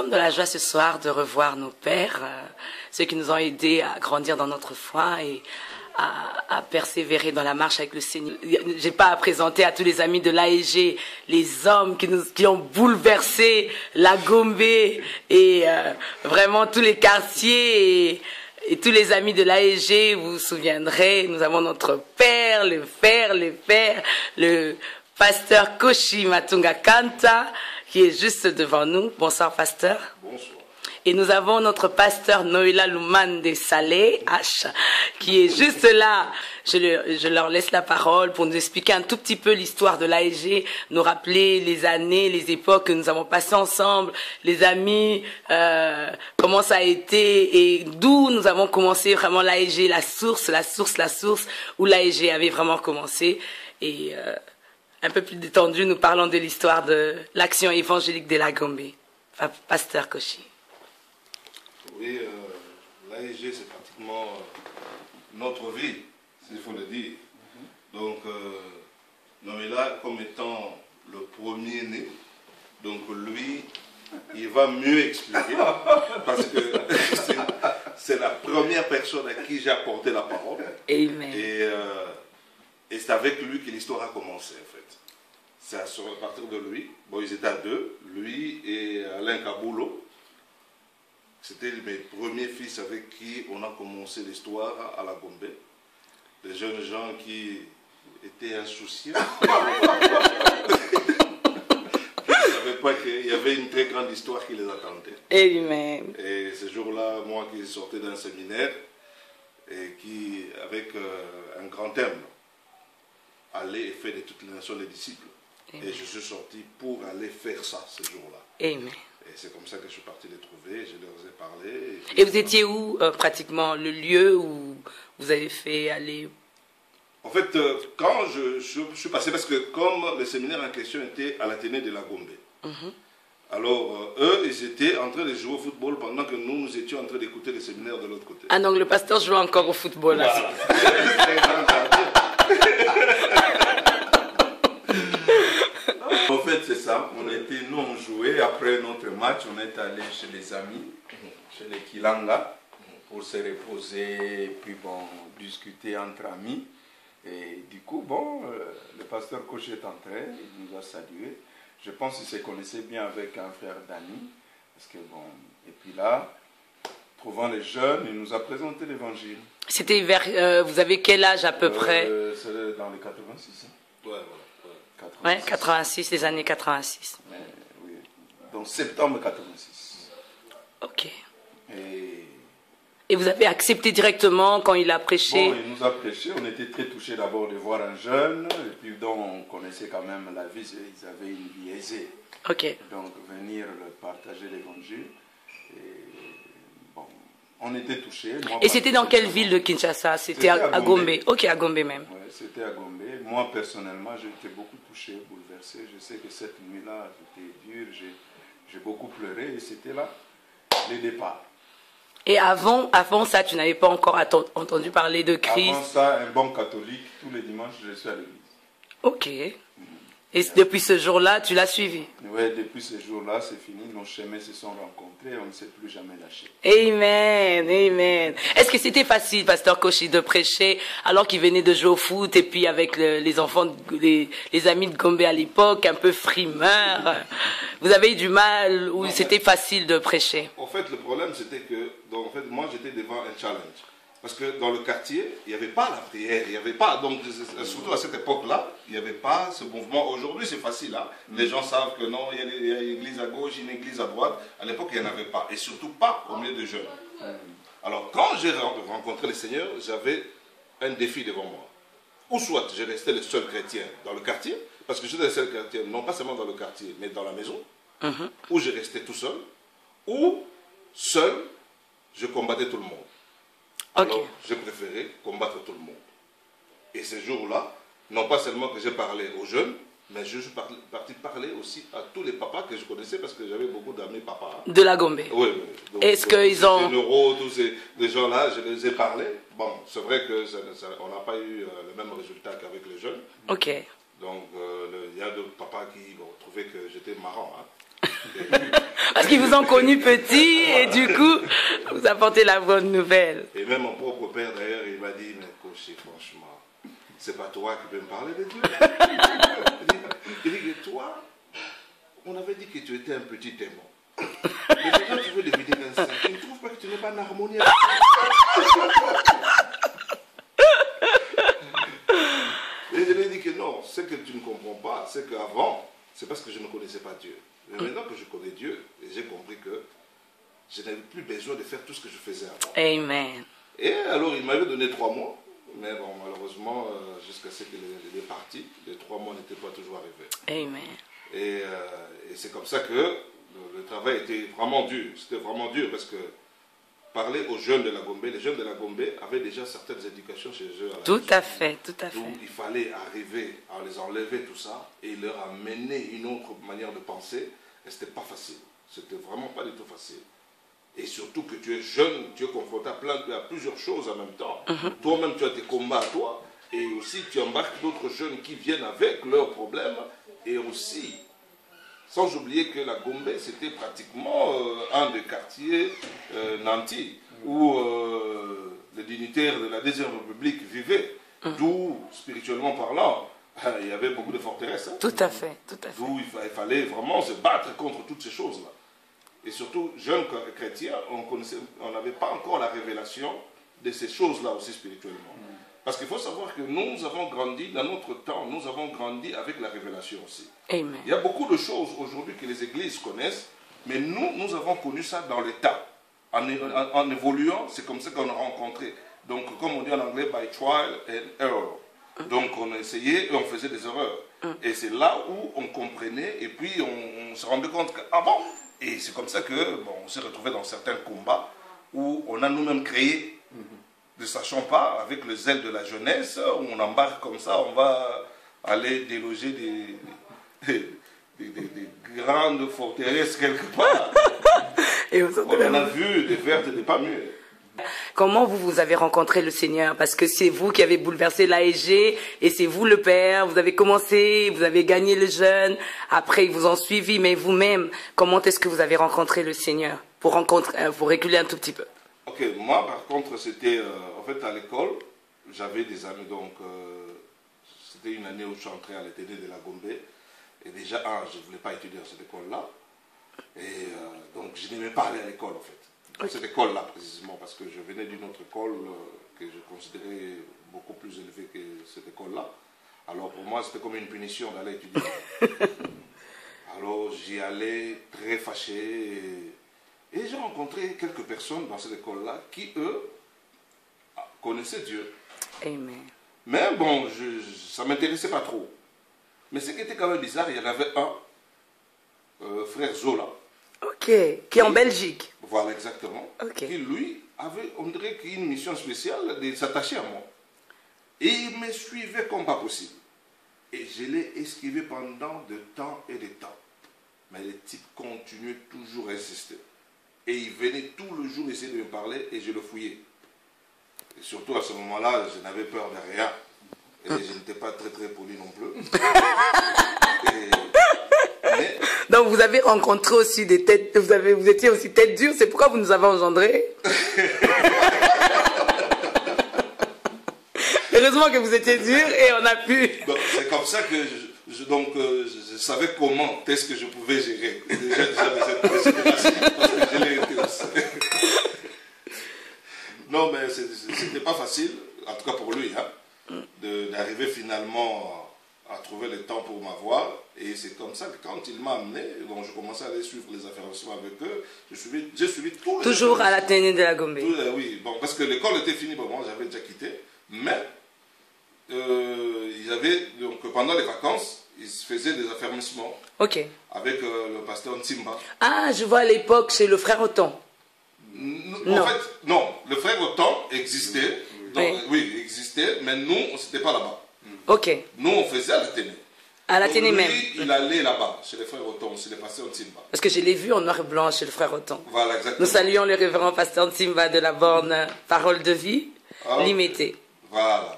de la joie ce soir de revoir nos pères, ceux qui nous ont aidés à grandir dans notre foi et à persévérer dans la marche avec le Seigneur. J'ai pas à présenter à tous les amis de l'AEG, les hommes qui ont bouleversé la Gombe et vraiment tous les quartiers et tous les amis de l'AEG. Vous vous souviendrez, nous avons notre père, le pasteur Koshi Matunga Kanta, qui est juste devant nous. Bonsoir, pasteur. Bonsoir. Et nous avons notre pasteur Noéla Loumande Salé, H, qui est juste là. Je leur laisse la parole pour nous expliquer un tout petit peu l'histoire de l'AEG, nous rappeler les années, les époques que nous avons passées ensemble, les amis, comment ça a été et d'où nous avons commencé vraiment l'AEG, la source où l'AEG avait vraiment commencé. Et un peu plus détendu, nous parlons de l'histoire de l'action évangélique de la Gombe. Pasteur Koshi. Oui, l'AEG, c'est pratiquement notre vie, s'il faut le dire. Donc, Noéla, comme étant le premier-né, donc lui, il va mieux expliquer, parce que c'est la première personne à qui j'ai apporté la parole. Amen. Et c'est avec lui que l'histoire a commencé, en fait. C'est à partir de lui. Bon, ils étaient à deux, lui et Alain Kaboulo. C'était mes premiers fils avec qui on a commencé l'histoire à la Gombe. Des jeunes gens qui étaient insouciants. Ils ne savaient pas qu'il y avait une très grande histoire qui les attendait. Amen. Et ce jour-là, moi qui sortais d'un séminaire, et qui, avec un grand thème, aller et faire de toutes les nations des disciples. Amen. Et je suis sorti pour aller faire ça ce jour-là. Amen. Et c'est comme ça que je suis parti les trouver, je leur ai parlé. Et vous étiez où, pratiquement, le lieu où vous avez fait aller? En fait, quand je suis passé, parce que comme le séminaire en question était à l'Athénée de la Gombe, alors eux, ils étaient en train de jouer au football pendant que nous étions en train d'écouter le séminaire de l'autre côté. Ah donc le pasteur jouait encore au football là. Voilà. En fait, c'est ça. Nous, on jouait. Après notre match, on est allé chez les amis, chez les Kilanga, pour se reposer, puis bon, discuter entre amis. Et du coup, bon, le pasteur Koshi est entré, il nous a salués. Je pense qu'il se connaissait bien avec un frère Dani. Parce que bon, et puis là, trouvant les jeunes, il nous a présenté l'évangile. C'était vers, vous avez quel âge à peu près? C'est dans les 86. Hein. Ouais, voilà. 86. Ouais, 86, les années 86. Mais, oui, donc septembre 86. Ok. Et vous avez accepté directement quand il a prêché? Bon, il nous a prêché. On était très touchés d'abord de voir un jeune. Et puis donc, on connaissait quand même la vie. Ils avaient une vie aisée. Ok. Donc, venir leur partager l'évangile. Bon, on était touchés. Moi, et c'était dans quelle ville de Kinshasa? C'était à Gombe. Ok, à Gombe même. Oui, c'était à Gombe. Moi, personnellement, j'étais beaucoup touché, bouleversé. Je sais que cette nuit-là, c'était dur. J'ai beaucoup pleuré et c'était là, le départ. Et avant ça, tu n'avais pas encore entendu parler de Christ? Avant ça, un bon catholique, tous les dimanches, je suis à l'église. Ok. Et depuis ce jour-là, tu l'as suivi? Oui, depuis ce jour-là, c'est fini. Nos chemins se sont rencontrés. On ne s'est plus jamais lâché. Amen, amen. Est-ce que c'était facile, pasteur Koshi, de prêcher alors qu'il venait de jouer au foot et puis avec les enfants, les amis de Gombe à l'époque, un peu frimeurs? Vous avez eu du mal ou c'était facile de prêcher? En fait, le problème, c'était que, donc, en fait, moi, j'étais devant un challenge. Parce que dans le quartier, il n'y avait pas la prière, il n'y avait pas, donc surtout à cette époque-là, il n'y avait pas ce mouvement. Aujourd'hui, c'est facile, hein? Les gens savent que non, il y a une église à gauche, une église à droite. À l'époque, il n'y en avait pas, et surtout pas au milieu de jeunes. Alors, quand j'ai rencontré le Seigneur, j'avais un défi devant moi. Ou soit je restais le seul chrétien dans le quartier, parce que j'étais le seul chrétien, non pas seulement dans le quartier, mais dans la maison, ou je restais tout seul, ou seul, je combattais tout le monde. Alors, j'ai préféré combattre tout le monde. Et ce jour-là, non pas seulement que j'ai parlé aux jeunes, mais je suis parti parler aussi à tous les papas que je connaissais, parce que j'avais beaucoup d'amis papas. De la Gombe? Oui. Est-ce qu'ils ont... Les généraux, tous ces gens-là, je les ai parlé. Bon, c'est vrai qu'on n'a pas eu le même résultat qu'avec les jeunes. Ok. Donc, il y a d'autres papas qui ont trouvé que j'étais marrant. Hein. Parce qu'ils vous ont connu petit et du coup, vous apportez la bonne nouvelle. Et même mon propre père, d'ailleurs, il m'a dit, mais Koché, franchement, c'est pas toi qui peux me parler de Dieu. Il dit que toi, on avait dit que tu étais un petit démon. Mais maintenant, tu veux devenir un saint. Tu ne trouves pas que tu n'es pas en harmonie avec Dieu? Et je lui ai dit que non, ce que tu ne comprends pas, c'est qu'avant, c'est parce que je ne connaissais pas Dieu. Mais maintenant que je connais Dieu, j'ai compris que je n'avais plus besoin de faire tout ce que je faisais avant. Amen. Et alors, il m'avait donné 3 mois. Mais bon, malheureusement, jusqu'à ce qu'il est parti, les 3 mois n'étaient pas toujours arrivés. Amen. Et c'est comme ça que le travail était vraiment dur. C'était vraiment dur parce que parler aux jeunes de la Gombe, les jeunes de la Gombe avaient déjà certaines éducations chez eux. Tout à fait, tout à fait. Donc il fallait arriver à les enlever tout ça et leur amener une autre manière de penser. Et c'était pas facile. C'était vraiment pas du tout facile. Et surtout que tu es jeune, tu es confronté à plusieurs choses en même temps. Toi-même, tu as tes combats à toi. Et aussi, tu embarques d'autres jeunes qui viennent avec leurs problèmes. Et aussi, sans oublier que la Gombe, c'était pratiquement un des quartiers nantis où les dignitaires de la Deuxième République vivaient. D'où, spirituellement parlant, il y avait beaucoup de forteresses. Hein. Tout à fait, tout à fait. D'où il fallait vraiment se battre contre toutes ces choses-là. Et surtout, jeunes chrétiens, on n'avait pas encore la révélation de ces choses-là aussi spirituellement. Parce qu'il faut savoir que nous avons grandi, dans notre temps, nous avons grandi avec la révélation aussi. Amen. Il y a beaucoup de choses aujourd'hui que les églises connaissent, mais nous avons connu ça dans l'état. En évoluant, c'est comme ça qu'on a rencontré. Donc, comme on dit en anglais, by trial and error. Donc, on essayait et on faisait des erreurs. Et c'est là où on comprenait et puis on se rendait compte que, ah bon. Et c'est comme ça que bon, on s'est retrouvé dans certains combats où on a nous-mêmes créé, ne sachant pas, avec le zèle de la jeunesse, où on embarque comme ça, on va aller déloger des grandes forteresses quelque part. Et On a vu des vertes et des pas mûres. Comment vous avez rencontré le Seigneur? Parce que c'est vous qui avez bouleversé l'AEG et c'est vous le Père. Vous avez commencé, vous avez gagné les jeunes. Après, ils vous ont suivi. Mais vous-même, comment est-ce que vous avez rencontré le Seigneur? Pour reculer un tout petit peu. Ok, moi, par contre, c'était en fait à l'école. J'avais des amis, donc c'était une année où je suis entré à l'ETD de la Gombe. Et déjà, je ne voulais pas étudier dans cette école-là. Et donc, je n'aimais pas aller à l'école, en fait. Cette école-là, précisément, parce que je venais d'une autre école que je considérais beaucoup plus élevée que cette école-là. Alors, pour moi, c'était comme une punition d'aller étudier. Alors, j'y allais très fâché. Et j'ai rencontré quelques personnes dans cette école-là qui, eux, connaissaient Dieu. Amen. Mais bon, ça ne m'intéressait pas trop. Mais ce qui était quand même bizarre, il y en avait un, frère Zola. Ok, qui est en Belgique. Voilà, exactement. Okay. Qui, lui, avait, on dirait qu'il y a une mission spéciale de s'attacher à moi. Et il me suivait comme pas possible. Et je l'ai esquivé pendant de temps et de temps. Mais le type continuait toujours à insister. Et il venait tout le jour essayer de me parler et je le fouillais. Et surtout à ce moment-là, je n'avais peur de rien. Et je n'étais pas très très poli non plus. Mais, donc vous avez rencontré aussi des têtes, vous étiez aussi tête dure, c'est pourquoi vous nous avez engendrés. Heureusement que vous étiez dur et on a pu... C'est comme ça que je savais comment est-ce que je pouvais gérer. Déjà c'était facile parce que je l'ai été aussi. Non mais c'était pas facile, en tout cas pour lui, hein, d'arriver finalement à trouver le temps pour m'avoir. Et c'est comme ça que quand il m'a amené, donc je commençais à aller suivre les affaires avec eux. J'ai suivi tous les toujours à la tenue de la Gombe. Oui, bon, parce que l'école était finie, bon, moi j'avais déjà quitté. Mais il y avait, donc pendant les vacances, ils se faisaient des affermissements. Ok. Avec le pasteur Ntimba. Ah, je vois à l'époque chez le frère Othon. En fait, non, le frère Othon existait. Donc, oui, il existait, mais nous, on n'était pas là-bas. Ok. Nous, on faisait à l'Athénée. À l'Athénée même. Il allait là-bas, chez les frères Othon, chez les pasteurs Ntimba. Parce que je l'ai vu en noir et blanc chez le frère Othon. Voilà, exactement. Nous saluons le révérend pasteur Ntimba de la borne Parole de Vie, Limité. Voilà.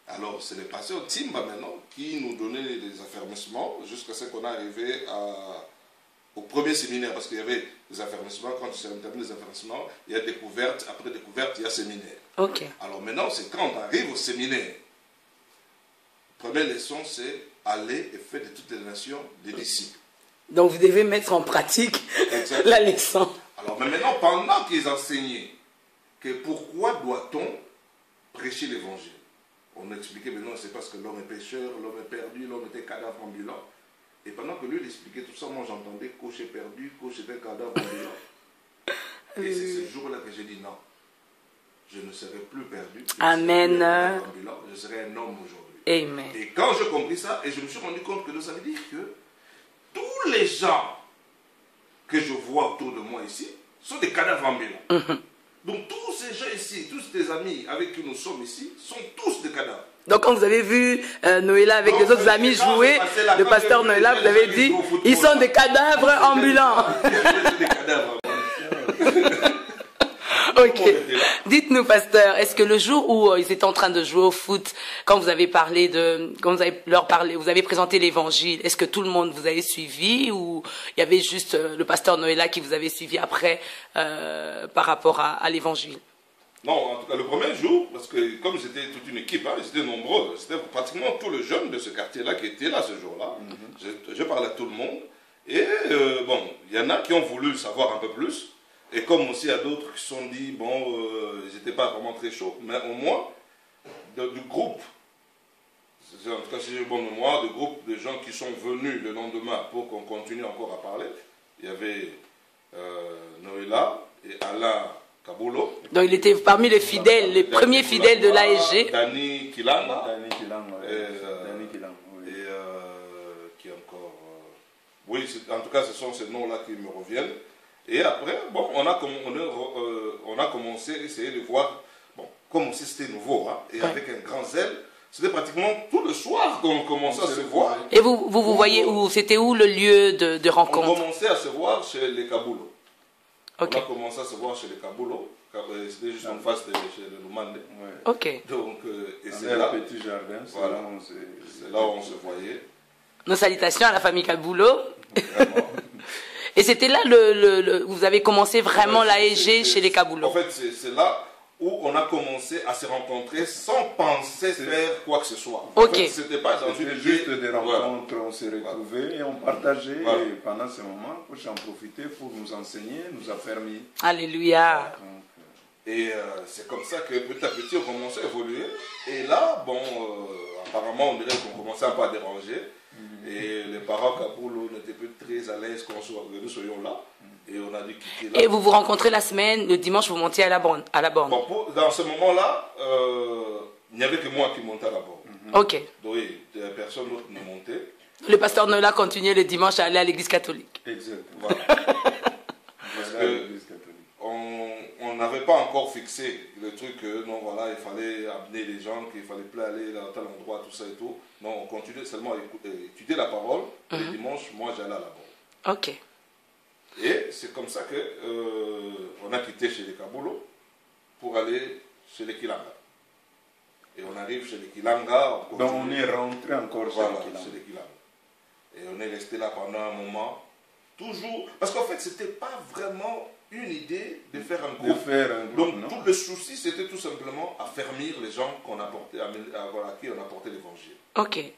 Alors, c'est les pasteurs Ntimba maintenant qui nous donnaient des affermissements jusqu'à ce qu'on est arrivé au premier séminaire, parce qu'il y avait des affermissements, quand tu termines les affermissements, il y a découverte, après découverte, il y a séminaire. Ok. Alors maintenant, c'est quand on arrive au séminaire. Première leçon, c'est aller et faire de toutes les nations des disciples. Donc vous devez mettre en pratique la leçon. Alors mais maintenant, pendant qu'ils enseignaient, que pourquoi doit-on prêcher l'évangile? On expliquait, mais non, c'est parce que l'homme est pécheur, l'homme est perdu, l'homme était cadavre ambulant. Et pendant que lui il expliquait tout ça, moi j'entendais coach est perdu, coach était cadavre ambulant. Et c'est ce jour-là que j'ai dit non, je ne serai plus perdu. Amen. Ambulant, je serai un homme aujourd'hui. Amen. Et quand j'ai compris ça, et je me suis rendu compte que ça veut dire que tous les gens que je vois autour de moi ici sont des cadavres ambulants. Donc tous ces gens ici, tous tes amis avec qui nous sommes ici, sont tous des cadavres. Donc quand vous avez vu Noëlla avec les autres amis jouer, le pasteur Noëlla, vous avez dit, ils sont des cadavres ambulants. Des cadavres ambulants. Ok. Dites-nous, pasteur, est-ce que le jour où ils étaient en train de jouer au foot, quand vous avez parlé quand vous avez leur parlé, vous avez présenté l'évangile, est-ce que tout le monde vous avait suivi ou il y avait juste le pasteur Noëlla qui vous avait suivi après par rapport à l'évangile? Non, en tout cas, le premier jour, parce que comme c'était toute une équipe, hein, ils étaient nombreux, c'était pratiquement tous les jeunes de ce quartier-là qui étaient là ce jour-là. Je parlais à tout le monde. Et bon, il y en a qui ont voulu savoir un peu plus. Et comme aussi il y a d'autres qui se sont dit, bon, ils n'étaient pas vraiment très chauds, mais au moins, du groupe, en tout cas si j'ai une bonne mémoire, du groupe de gens qui sont venus le lendemain pour qu'on continue encore à parler, il y avait Noëlla et Alain Kaboulo. Donc il était parmi les fidèles, les premiers fidèles de l'ASG. Dani Kilanga. Dani Kilanga, oui. Et qui encore... oui, en tout cas, ce sont ces noms-là qui me reviennent. Et après, bon, on a commencé à essayer de voir, bon, comme aussi c'était nouveau, hein, et avec un grand zèle, c'était pratiquement tout le soir qu'on commençait à se voir. Et vous voyez où, c'était où le lieu de rencontre? On commençait à se voir chez les Kaboulo. Okay. On a commencé à se voir chez les Kaboulo, c'était juste en face de chez le Lumande. Ok. Donc, et c'est là, petit jardin, voilà, c'est là où on se voyait. Nos salutations à la famille Kaboulo. Et c'était là, vous avez commencé vraiment l'ASG chez les Kaboulo. En fait, c'est là où on a commencé à se rencontrer sans penser faire quoi que ce soit. Ok. En fait, c'était pas dans une juste des rencontres, on s'est retrouvés et on partageait. Et pendant ce moment, j'en profitais pour nous enseigner, nous affermir. Alléluia. Et c'est comme ça que petit à petit on commençait à évoluer. Et là, bon, apparemment on dirait qu'on commençait un peu à déranger. Et les parents Kaboulo n'étaient plus très à l'aise que nous soyons là. Et on a dû quitter là. Et vous vous rencontrez la semaine, le dimanche vous montiez à la borne. Bon, dans ce moment-là, il n'y avait que moi qui montais à la borne. Ok. Donc oui, personne d'autre ne montait. Le pasteur Noëlla continuait le dimanche à aller à l'église catholique. Exactement. Voilà. Parce que on n'avait pas encore fixé le truc que non, voilà, il fallait amener les gens, qu'il fallait plus aller dans tel endroit, tout ça et tout. Non, on continuait seulement à étudier la parole. Le dimanche, moi j'allais à la borne. Ok. Et c'est comme ça que on a quitté chez les Kaboulo pour aller chez les Kilanga. Et on arrive chez les Kilanga. Donc on est rentré encore chez les Kilanga. Et on est resté là pendant un moment. Toujours. Parce qu'en fait, c'était pas vraiment une idée de faire un groupe. Donc non. tout le souci, c'était tout simplement affermir les gens qu'on apportait, à qui on apportait l'évangile. Ok. Et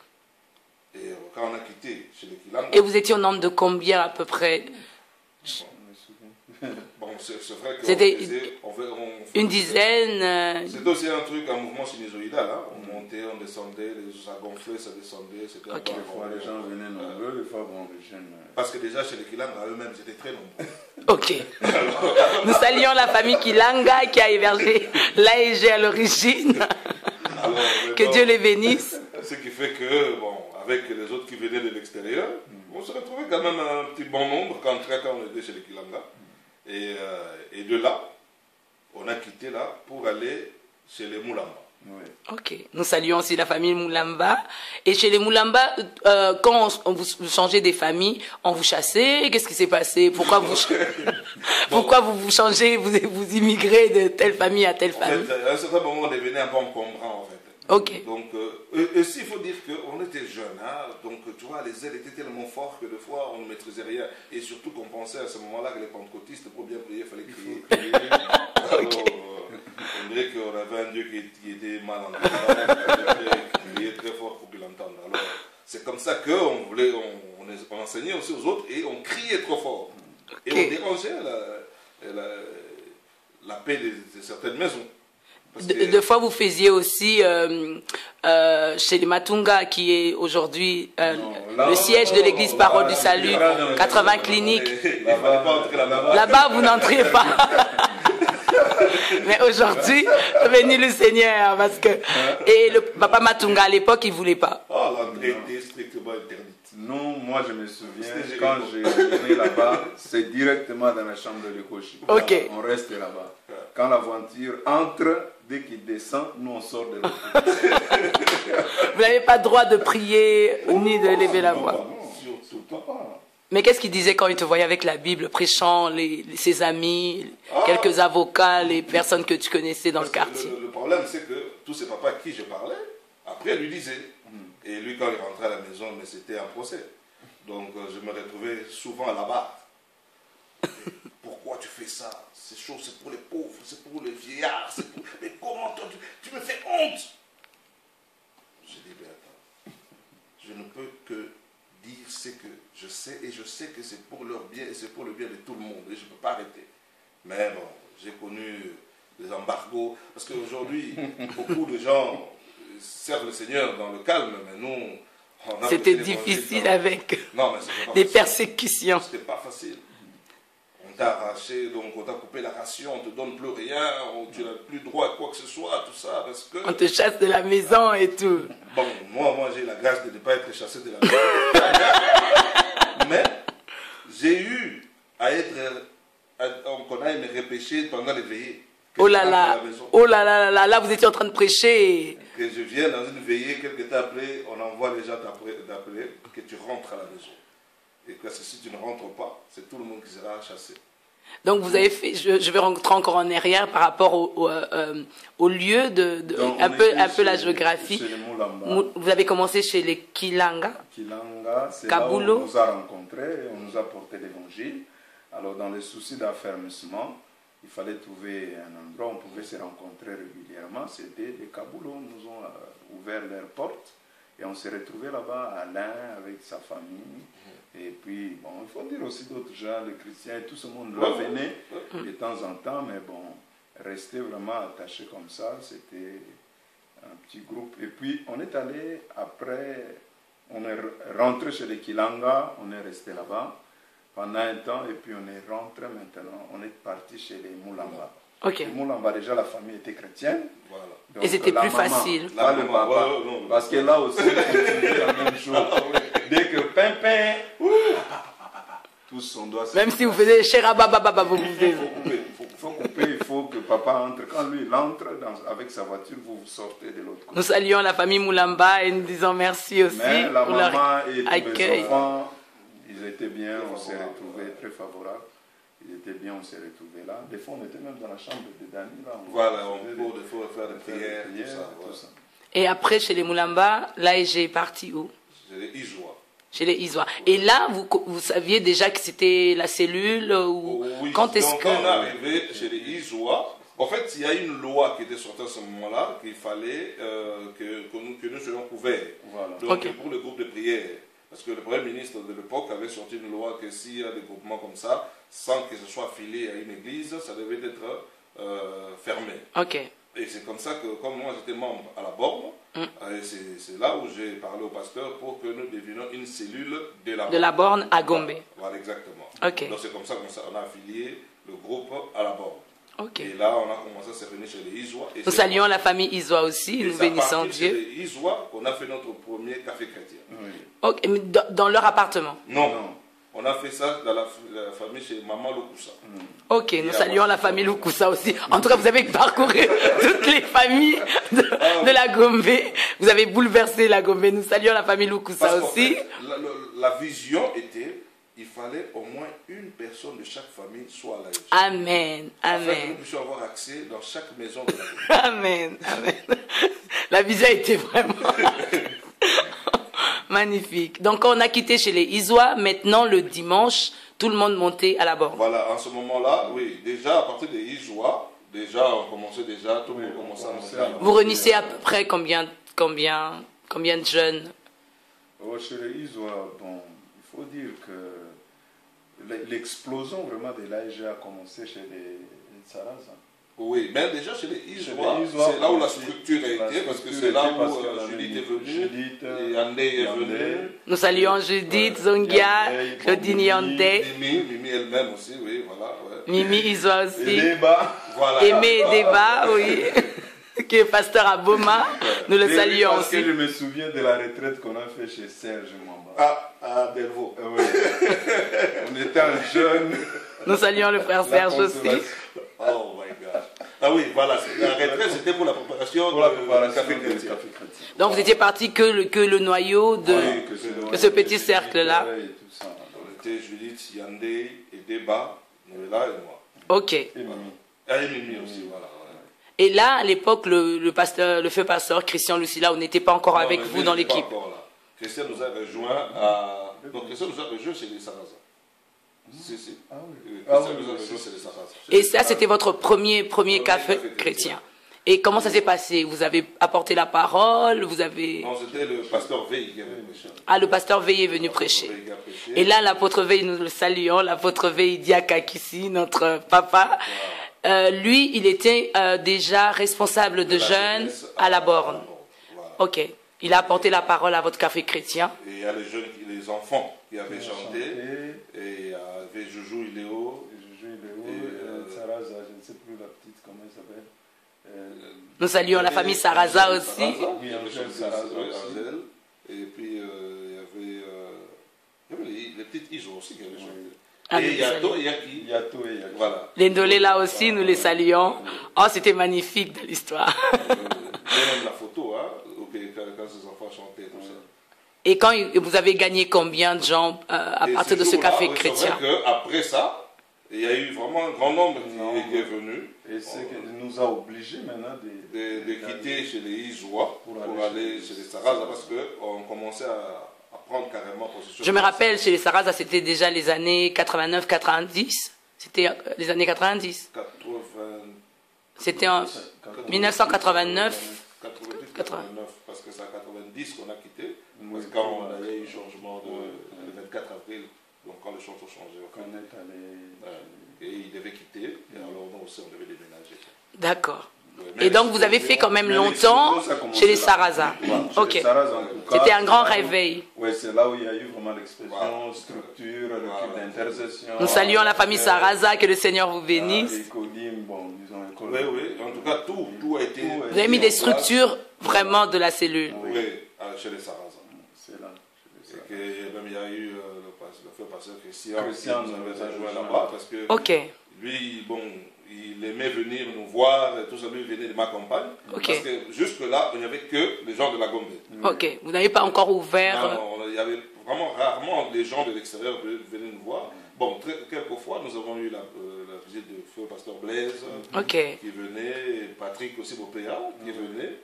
quand on a quitté chez les Kilanga. Et vous étiez au nombre de combien à peu près? Bon, c'est vrai que c'était une dizaine. C'était aussi un truc, un mouvement sinusoïdal. Hein. On montait, on descendait, ça gonflait, ça descendait. C'était des fois les gens venaient nombreux, des fois bon, les jeunes. Parce que déjà chez les Kilanga eux-mêmes, ils étaient très nombreux. Ok. Nous saluons la famille Kilanga qui a hébergé l'ASG à l'origine. Que Dieu les bénisse. Ce qui fait que, bon, avec les autres qui venaient de l'extérieur, on se retrouvait quand même un petit bon nombre quand on était chez les Kilanga. Et de là, on a quitté là pour aller chez les Moulamba. Oui. Ok. Nous saluons aussi la famille Moulamba. Et chez les Moulamba, quand vous changez des familles, on vous chassait. Qu'est-ce qui s'est passé? Pourquoi vous changez, vous immigrez de telle famille à telle famille? En fait, à un certain moment, on devenait un peu encombrant en fait. Ok. Donc, aussi, il faut dire qu'on était jeunes, hein, donc tu vois, les ailes étaient tellement fortes que des fois, on ne maîtrisait rien. Et surtout qu'on pensait à ce moment-là que les pentecôtistes, pour bien prier, il fallait crier. Alors, on dirait qu'on avait un Dieu qui était mal entendu, qui criait très fort pour qu'il entende. Alors, c'est comme ça qu'on voulait, on enseignait aussi aux autres et on criait trop fort. Et on dérangeait la paix de certaines maisons. Deux fois, vous faisiez aussi chez les Matunga, qui est aujourd'hui le siège de l'église Parole du Salut, 80 cliniques. Là-bas, vous n'entriez pas. Mais aujourd'hui, bénis le Seigneur, parce que... Et le papa Matunga, à l'époque, il ne voulait pas. Oh, l'entrée était strictement interdite. Non, moi je me souviens, quand j'ai venu là-bas, c'est directement dans la chambre de l'écochie. Ok. On reste là-bas. Quand la voiture entre, dès qu'il descend, nous on sort de l'autre. Vous n'avez pas le droit de prier ni de lever la voix. Non, surtout pas. Mais qu'est-ce qu'il disait quand il te voyait avec la Bible, prêchant ses amis, quelques avocats, les personnes que tu connaissais dans le quartier? Le problème, c'est que tous ces papas à qui je parlais, après, lui disaient. Et lui, quand il rentrait à la maison, mais c'était un procès. Donc, je me retrouvais souvent à la barre. Pourquoi tu fais ça? C'est chaud, c'est pour les pauvres, c'est pour les vieillards. Mais comment toi, tu me fais honte? J'ai dit, ben attends, je ne peux que dire ce que je sais, et je sais que c'est pour leur bien, et c'est pour le bien de tout le monde, et je ne peux pas arrêter. Mais bon, j'ai connu les embargos, parce qu'aujourd'hui, beaucoup de gens servent le Seigneur dans le calme, mais nous, c'était difficile avec des persécutions. C'était pas facile. On t'a arraché, donc on t'a coupé la ration, on te donne plus rien, tu n'as plus droit à quoi que ce soit, tout ça, parce que... On te chasse de la maison et tout. Bon, moi j'ai la grâce de ne pas être chassé de la maison. Mais j'ai eu à être, qu'on aille me repêcher pendant les veillées. Oh là là, là vous étiez en train de prêcher. Que je viens dans une veillée, quelques temps après, on envoie les gens d'appeler que tu rentres à la maison. Et que si tu ne rentres pas, c'est tout le monde qui sera chassé. Donc vous avez fait, je vais rentrer encore en arrière par rapport au lieu Donc, un peu la géographie. Vous avez commencé chez les Kilanga. Kilanga, c'est là où Kabulo. on nous a rencontrés et on nous a porté l'évangile. Alors dans les soucis d'affermissement, il fallait trouver un endroit où on pouvait se rencontrer régulièrement. C'était les Kabulo, nous ont ouvert leurs portes et on s'est retrouvés là-bas, Alain avec sa famille. Et puis, bon, il faut dire aussi d'autres gens, les chrétiens, tout ce monde là venait de temps en temps, mais bon, rester vraiment attaché comme ça, c'était un petit groupe. Et puis, on est allé après, on est rentré chez les Kilanga, on est resté là-bas pendant un temps, et puis on est rentré maintenant, on est parti chez les Moulamba. Ok. Les Moulamba, déjà la famille était chrétienne. Voilà. Donc, Et c'était plus maman, facile. Pas le papa. Parce que là aussi, on faisait la même chose. Dès que pimpin, tous on doit se... Même si vous faisiez Cherabababa, vous pouvez. Il faut couper, il faut que papa entre. Quand lui, il entre avec sa voiture, vous sortez de l'autre côté. Nous saluons la famille Moulamba et nous disons merci aussi Mais la pour maman leur et tous accueil. les enfants, ils étaient bien, on s'est retrouvés très favorables. Ils étaient bien, on s'est retrouvés là. Des fois, on était même dans la chambre de Dani. Là, Voilà, on peut des fois faire des prières, tout ça. Et après, chez les Moulamba, l'AEG est parti où? J'ai les Ijois. Chez les Isois. Et là, vous saviez déjà que c'était la cellule ou Oui. quand est-ce Donc, que... quand on est arrivé chez les Ijois, en fait, il y a une loi qui était sortie à ce moment-là, qu'il fallait que nous soyons couverts. Voilà. Donc, pour le groupe de prière. Parce que le Premier ministre de l'époque avait sorti une loi que s'il y a des groupements comme ça, sans que ce soit affilié à une église, ça devait être fermé. Ok. Et c'est comme ça que, comme moi j'étais membre à la borne, c'est là où j'ai parlé au pasteur pour que nous devenions une cellule de la borne. De la borne à Gombe. Voilà, exactement. Ok. Donc c'est comme ça qu'on a affilié le groupe à la borne. Ok. Et là, on a commencé à se réunir chez les Isois. Nous saluons la famille Isois aussi, nous bénissons Dieu. C'est les Isois qu'on a fait notre premier café chrétien. Oui. Ok, mais dans leur appartement. Non. On a fait ça dans la famille chez Maman Lokusa. Ok, nous saluons la famille Lukusa aussi. En tout cas, vous avez parcouru toutes les familles de la Gombe. Vous avez bouleversé la Gombe. Nous saluons la famille Lukusa aussi. Fait, la vision était, il fallait au moins une personne de chaque famille soit à l'AEG. Amen, Afin que nous amen. puissions avoir accès dans chaque maison de la Gombe. Amen, amen. La vision était vraiment magnifique. Donc, on a quitté chez les Isois. Maintenant, le dimanche, tout le monde montait à la borne. Voilà, en ce moment-là, oui, déjà à partir des Ijois, déjà on commençait déjà, tout le monde commençait à monter à la Vous réunissez à peu près combien de jeunes? Chez les Isois, bon, il faut dire que l'explosion vraiment de l'AEG a commencé chez les Sarasa. Oui, mais déjà chez les Ijois, Ijois, c'est là où la structure a été, parce que c'est là où Judith est venue, et Yandé est venue. Nous saluons Judith, Zongia, Claudine Yandé, Mimi elle-même aussi, oui, voilà. Ouais. Mimi Isoa aussi, Débat. Voilà. Aimé Débat, oui, qui est pasteur à Boma, nous le saluons Parce que aussi. je me souviens de la retraite qu'on a fait chez Serge Mamba. À Delvaux. Oui. On était un jeune. Nous saluons le frère Serge aussi. Oh my God. Ah oui, voilà, la retraite c'était pour la préparation Pour la du préparation café du chrétien. café chrétien. Donc vous étiez parti que le noyau de ce petit cercle-là. Et tout ça. On était Judith, Yandé et Débat, Noëlla et moi. Ok. Et Mimi. Ah, et Mimi aussi, voilà. Ouais. Et là, à l'époque, le feu pasteur Christian Lucila, on n'était pas encore avec Non, vous dans l'équipe. pas encore là. Christian nous a rejoint à... Donc Christian nous a rejoint chez les Sarrasins. Si, si. Ah oui. Christian nous a rejoint chez les Sarrasins. Et ça, c'était votre premier café chrétien. Et comment ça s'est passé? Vous avez apporté la parole, vous avez... Non, c'était le pasteur Veil qui avait prêché. Ah, le pasteur Veil est venu prêcher. Veil qui a prêché. Et là, l'apôtre Veil, nous le saluons, l'apôtre Veil Diakakissi, notre papa. Lui, il était déjà responsable de jeunes à la borne. Voilà. Ok. Il a apporté la parole à votre café chrétien. Et il y a les jeunes, les enfants qui avaient chanté. Et il y avait Joujou Iléo. Sarasa, je ne sais plus la petite, comment elle s'appelle. Nous saluons la famille Sarraza aussi. Oui, Angèle Sarraza, Angèle. Et puis il y avait les petites Ijo aussi qui avaient chanté. Ah, Et nous Yato et Yaki. Yato et Yaki. Voilà. Les Ndolé là aussi, nous les saluons. Oh, c'était magnifique de l'histoire. J'ai même la photo, hein, quand ces enfants chantaient, tout ça. Et quand vous avez gagné combien de gens à Et partir de ce jour-là, café oui, chrétien? C'est vrai qu'après ça, il y a eu vraiment un grand nombre qui est venu. Et ce qui nous a obligés maintenant de quitter chez les Ijois pour aller chez les Sarrasins parce qu'on commençait à prendre carrément possession. Je me rappelle, chez les Sarraza, c'était déjà les années 89-90. C'était les années 90. 80, C'était en 1989. 89, parce que c'est en 90 qu'on a quitté. Parce que quand il y a eu changement le 24 avril, donc quand les choses ont changé. Et il devait quitter, et alors nous aussi on devait déménager. D'accord. Et donc vous avez fait quand même longtemps chez les Sarraza. Ok. C'était un grand réveil. Oui, c'est là où il y a eu vraiment l'expression, structure, l'équipe d'intercession. Nous saluons la famille Sarraza, que le Seigneur vous bénisse. Oui, oui, en tout cas tout a été... Vous avez mis des structures vraiment de la cellule. Oui, chez les Sarrasins. C'est là. Et même il y a eu le frère pasteur Christian qui nous avait rejoint là-bas parce que lui, bon, il aimait venir nous voir, tout ça, lui venait de ma campagne. Okay. Parce que jusque-là, il n'y avait que les gens de la Gombe. Ok, vous n'avez pas encore ouvert. Non, il y avait vraiment rarement des gens de l'extérieur qui venaient nous voir. Bon, quelquefois, nous avons eu la visite de feu pasteur Blaise qui venait, et Patrick aussi Bopéa qui venait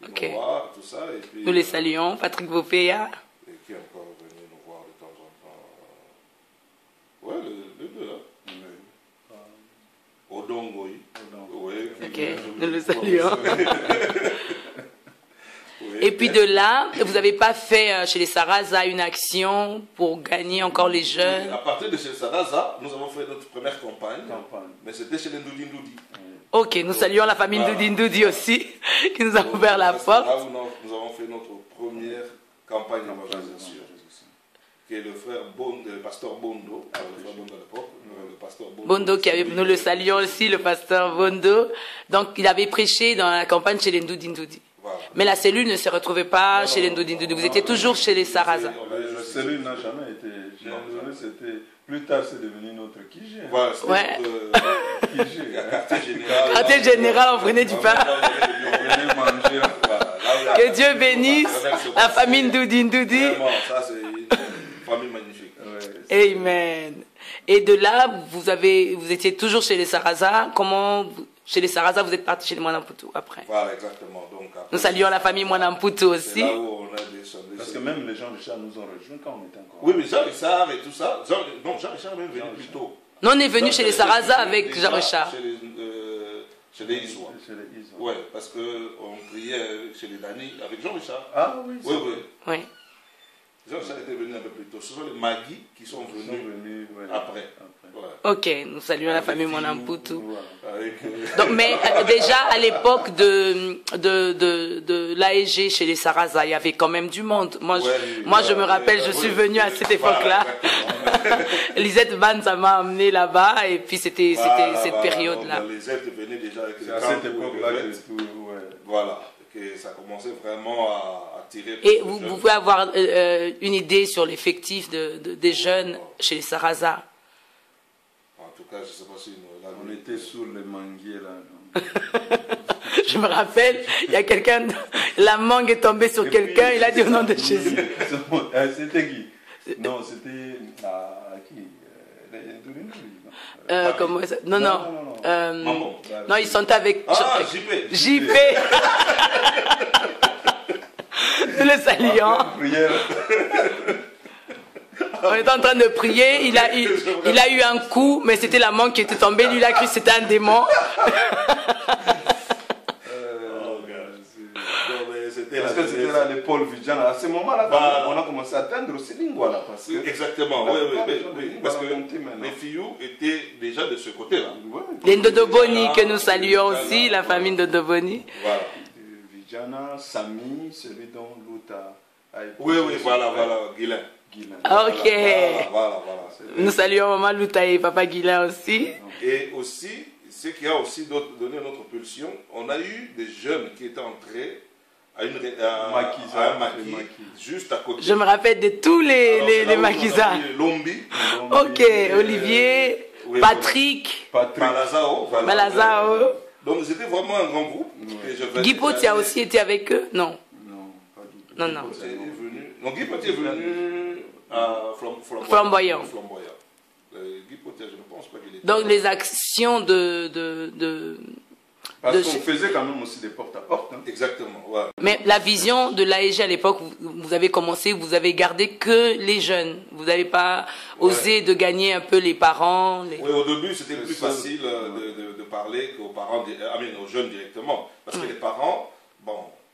nous voir, tout ça. Et puis, nous les saluons, Patrick Bopéa. Et qui est encore venu nous voir de temps en temps. Ouais, les deux là. Odongoï. Ok, nous le saluons. Et puis de là, vous n'avez pas fait chez les Sarraza une action pour gagner encore les jeunes? À partir de chez les Sarraza, nous avons fait notre première campagne. Mais c'était chez les Ndoudi Ndoudi. Ok, nous saluons la famille Ndoudi Ndoudi aussi, qui nous a ouvert la porte. Là où nous avons fait notre première campagne d'évangélisation, qui est le frère Bondo, le pasteur Bondo, le frère Bondo à l'époque, le pasteur Bondo qui avait, nous le saluons aussi, le pasteur Bondo. Donc il avait prêché dans la campagne chez les Ndoudi Ndoudi. Voilà. Mais la cellule ne se retrouvait pas chez les Ndoudi Ndoudi. Vous étiez toujours chez les Sarraza. La cellule n'a jamais été. C'était plus tard, c'est devenu notre Kijé. Voilà, ouais. Kijé, quartier général. Quartier général, on prenait du pain. Que Dieu bénisse la famille Ndoudi Ndoudi. Vraiment, ça c'est une famille magnifique. Amen. Et de là, vous étiez toujours chez les Sarraza. Comment Chez les Sarasa, vous êtes parti chez les Mwanamputu après. Voilà, exactement. Donc, après, Nous saluons la famille Mwanamputu c'est aussi. là où on a descendu. Parce que même les gens de Richard nous ont rejoints quand on était encore. Oui, mais Jean Richard et tout ça. Non, Jean Richard est même venu plus tôt. Nous, on est venu chez les Sarasa avec Déjà, Jean Richard. Chez les Isois. Chez les Isois. Oui, parce qu'on priait chez les Dani avec Jean Richard. Ah oui, Oui, oui. Oui. Jean Richard était venu un peu plus tôt. Ce sont les Magui qui sont venus après. Voilà. Ok, nous saluons la famille Mwanamputu. Avec, Donc, mais déjà à l'époque de l'AEG chez les Sarasa, il y avait quand même du monde. Moi, je me rappelle, je suis venue à cette époque-là. Lisette Van, ça m'a amené là-bas et puis c'était cette période-là. Lisette venait déjà avec les C'est à cette époque-là que tout. Voilà, que ça commençait vraiment à tirer. Et vous pouvez avoir une idée sur l'effectif des jeunes chez les Sarasa? En tout cas, je ne sais pas si on était sur le manguier là. Je me rappelle, il y a quelqu'un, la mangue est tombée sur quelqu'un, il a dit au nom de Jésus. C'était qui? Non, c'était qui? Comment ça? Non. Non, ils sont avec JP. Nous le saluons. On était en train de prier, il a eu un coup, mais c'était la mangue qui était tombée, lui il a cru que c'était un démon. Parce que c'était là l'épaule Vidjan. À ce moment-là, on a commencé à atteindre aussi Lingwala. Exactement, oui. Parce que les filles étaient déjà de ce côté-là. Les Ndodoboni que nous saluons aussi, la famille Ndodoboni. Voilà. Vidjana, Sami, celui dont Louta a été. Oui, voilà, Guilain. Ok. Voilà. Nous saluons Maman Louta et Papa Guilain aussi. Et aussi, ce qui a aussi donné notre pulsion, on a eu des jeunes qui étaient entrés à un maquis juste à côté. Je me rappelle de tous les maquisards. Lombi. Ok, Olivier, Patrick, Malazao. Donc c'était vraiment un grand groupe. Guy Potier a aussi été avec eux? Non. Non, pas du tout. Non, Guy Potier est venu à Flamboyant. Guy Potier, je ne pense pas qu'il était. Donc les actions Parce qu'on faisait quand même aussi des porte-à-porte. Exactement, ouais. Mais la vision de l'AEG à l'époque, vous avez commencé, vous avez gardé que les jeunes. Vous n'avez pas osé de gagner un peu les parents. Oui, au début, c'était plus facile de parler qu'aux parents, aux jeunes directement. Parce que les parents,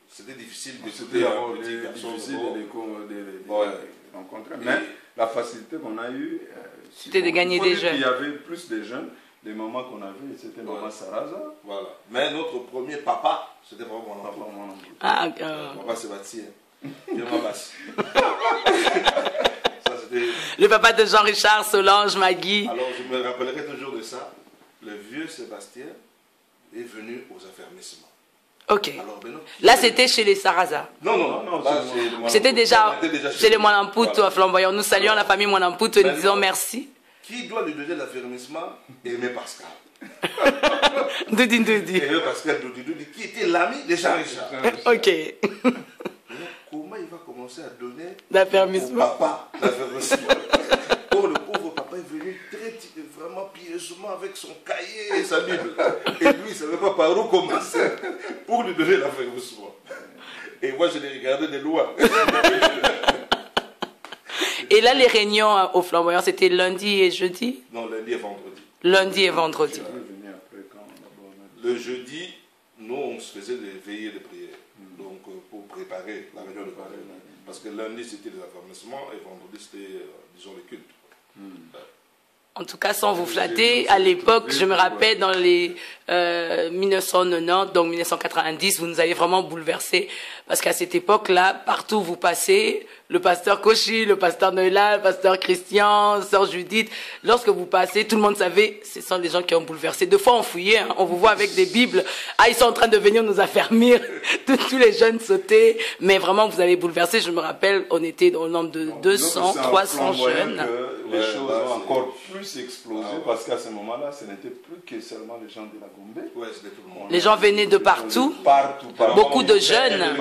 c'était difficile d'écouter un petit garçon. Difficile de les rencontrer. Mais la facilité qu'on a eue, c'était de gagner des jeunes. Il y avait plus de jeunes. Les mamans qu'on avait, c'était Maman Sarasa. Voilà. Mais notre premier papa, c'était vraiment mon papa. Papa Sébastien. Le papa de Jean-Richard, Solange, Magui. Alors je me rappellerai toujours de ça. Le vieux Sébastien est venu aux affermissements. Ok. Là, c'était chez les Sarasa. Non. C'était déjà chez les Mwanamputu à Flamboyant. Nous saluons la famille Mwanamputu et nous disons merci. Qui doit lui donner l'affermissement? Aimé Pascal. Doudi. Aimé Pascal Doudi, qui était l'ami de Jean-Richard. Ok. Comment il va commencer à donner l'affermissement au papa l'affermissement? Oh, le pauvre papa est venu vraiment pieusement avec son cahier et sa Bible. Et lui, il ne savait pas par où commencer pour lui donner l'affermissement. Et moi, je l'ai regardé de loin. Et là, les réunions au Flamboyant, c'était lundi et jeudi? Non, lundi et vendredi. Lundi et vendredi. Le jeudi, nous, on se faisait des veillées de prière. Donc, pour préparer la réunion de prière. Parce que lundi, c'était les affermissements et vendredi, c'était, disons, les cultes. En tout cas, sans vous flatter, à l'époque, je me rappelle dans les 1990, donc 1990, vous nous avez vraiment bouleversés. Parce qu'à cette époque-là, partout où vous passez, le pasteur Kochi, le pasteur Noëlla, le pasteur Christian, sœur Judith, lorsque vous passez, tout le monde savait, ce sont les gens qui ont bouleversé. Deux fois, on fouillait, hein, on vous voit avec des Bibles. Ah, ils sont en train de venir nous affermir. Tous les jeunes sautaient. Mais vraiment, vous avez bouleversé. Je me rappelle, on était au nombre de 200, 300 jeunes. Les choses ont encore plus explosé parce qu'à ce moment-là, ce n'était plus que seulement les gens de la Gombe. Ouais, c'était tout le monde. Les gens venaient de partout. Beaucoup de jeunes.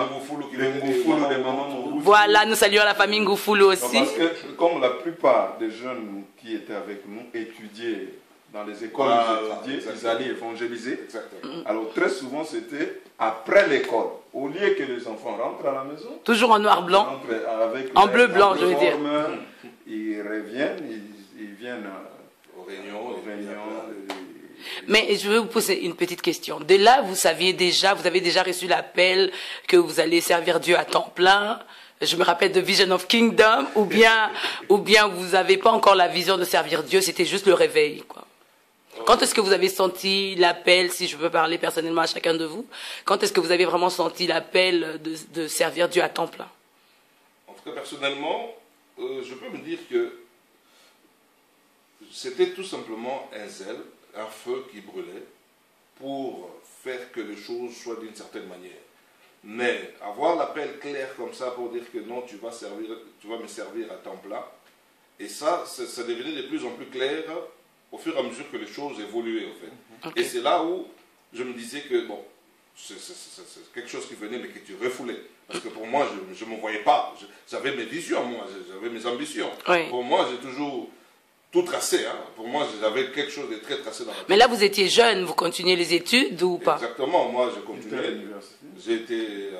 Voilà, nous saluons la famille Ngoufoulou aussi. Parce que comme la plupart des jeunes qui étaient avec nous étudiaient dans les écoles où ils étudiaient, ils allaient évangéliser. Exactement. Alors très souvent c'était après l'école. Au lieu que les enfants rentrent à la maison, Toujours en noir-blanc. avec En bleu-blanc, je veux dire. Ils reviennent, ils viennent Aux réunions. Mais je vais vous poser une petite question. Dès là, vous avez déjà reçu l'appel que vous allez servir Dieu à temps plein. Je me rappelle de Vision of Kingdom, ou bien vous n'avez pas encore la vision de servir Dieu, c'était juste le réveil, quoi. Quand est-ce que vous avez senti l'appel, si je peux parler personnellement à chacun de vous, quand est-ce que vous avez vraiment senti l'appel de servir Dieu à temps plein? En tout cas, personnellement, je peux me dire que c'était tout simplement un zèle, un feu qui brûlait pour faire que les choses soient d'une certaine manière. Mais avoir l'appel clair comme ça pour dire que non, tu vas me servir à temps plein, et ça devenait de plus en plus clair au fur et à mesure que les choses évoluaient, en fait. Okay. Et c'est là où je me disais que, bon, c'est quelque chose qui venait, mais que tu refoulais. Parce que pour moi, je ne me voyais pas. J'avais mes visions, moi, j'avais mes ambitions. Oui. Pour moi, j'ai toujours tout tracé. Hein. Pour moi, j'avais quelque chose de très tracé dans la tête. Mais là, vous étiez jeune, vous continuez les études ou pas? Exactement, moi, je continuais. J'étais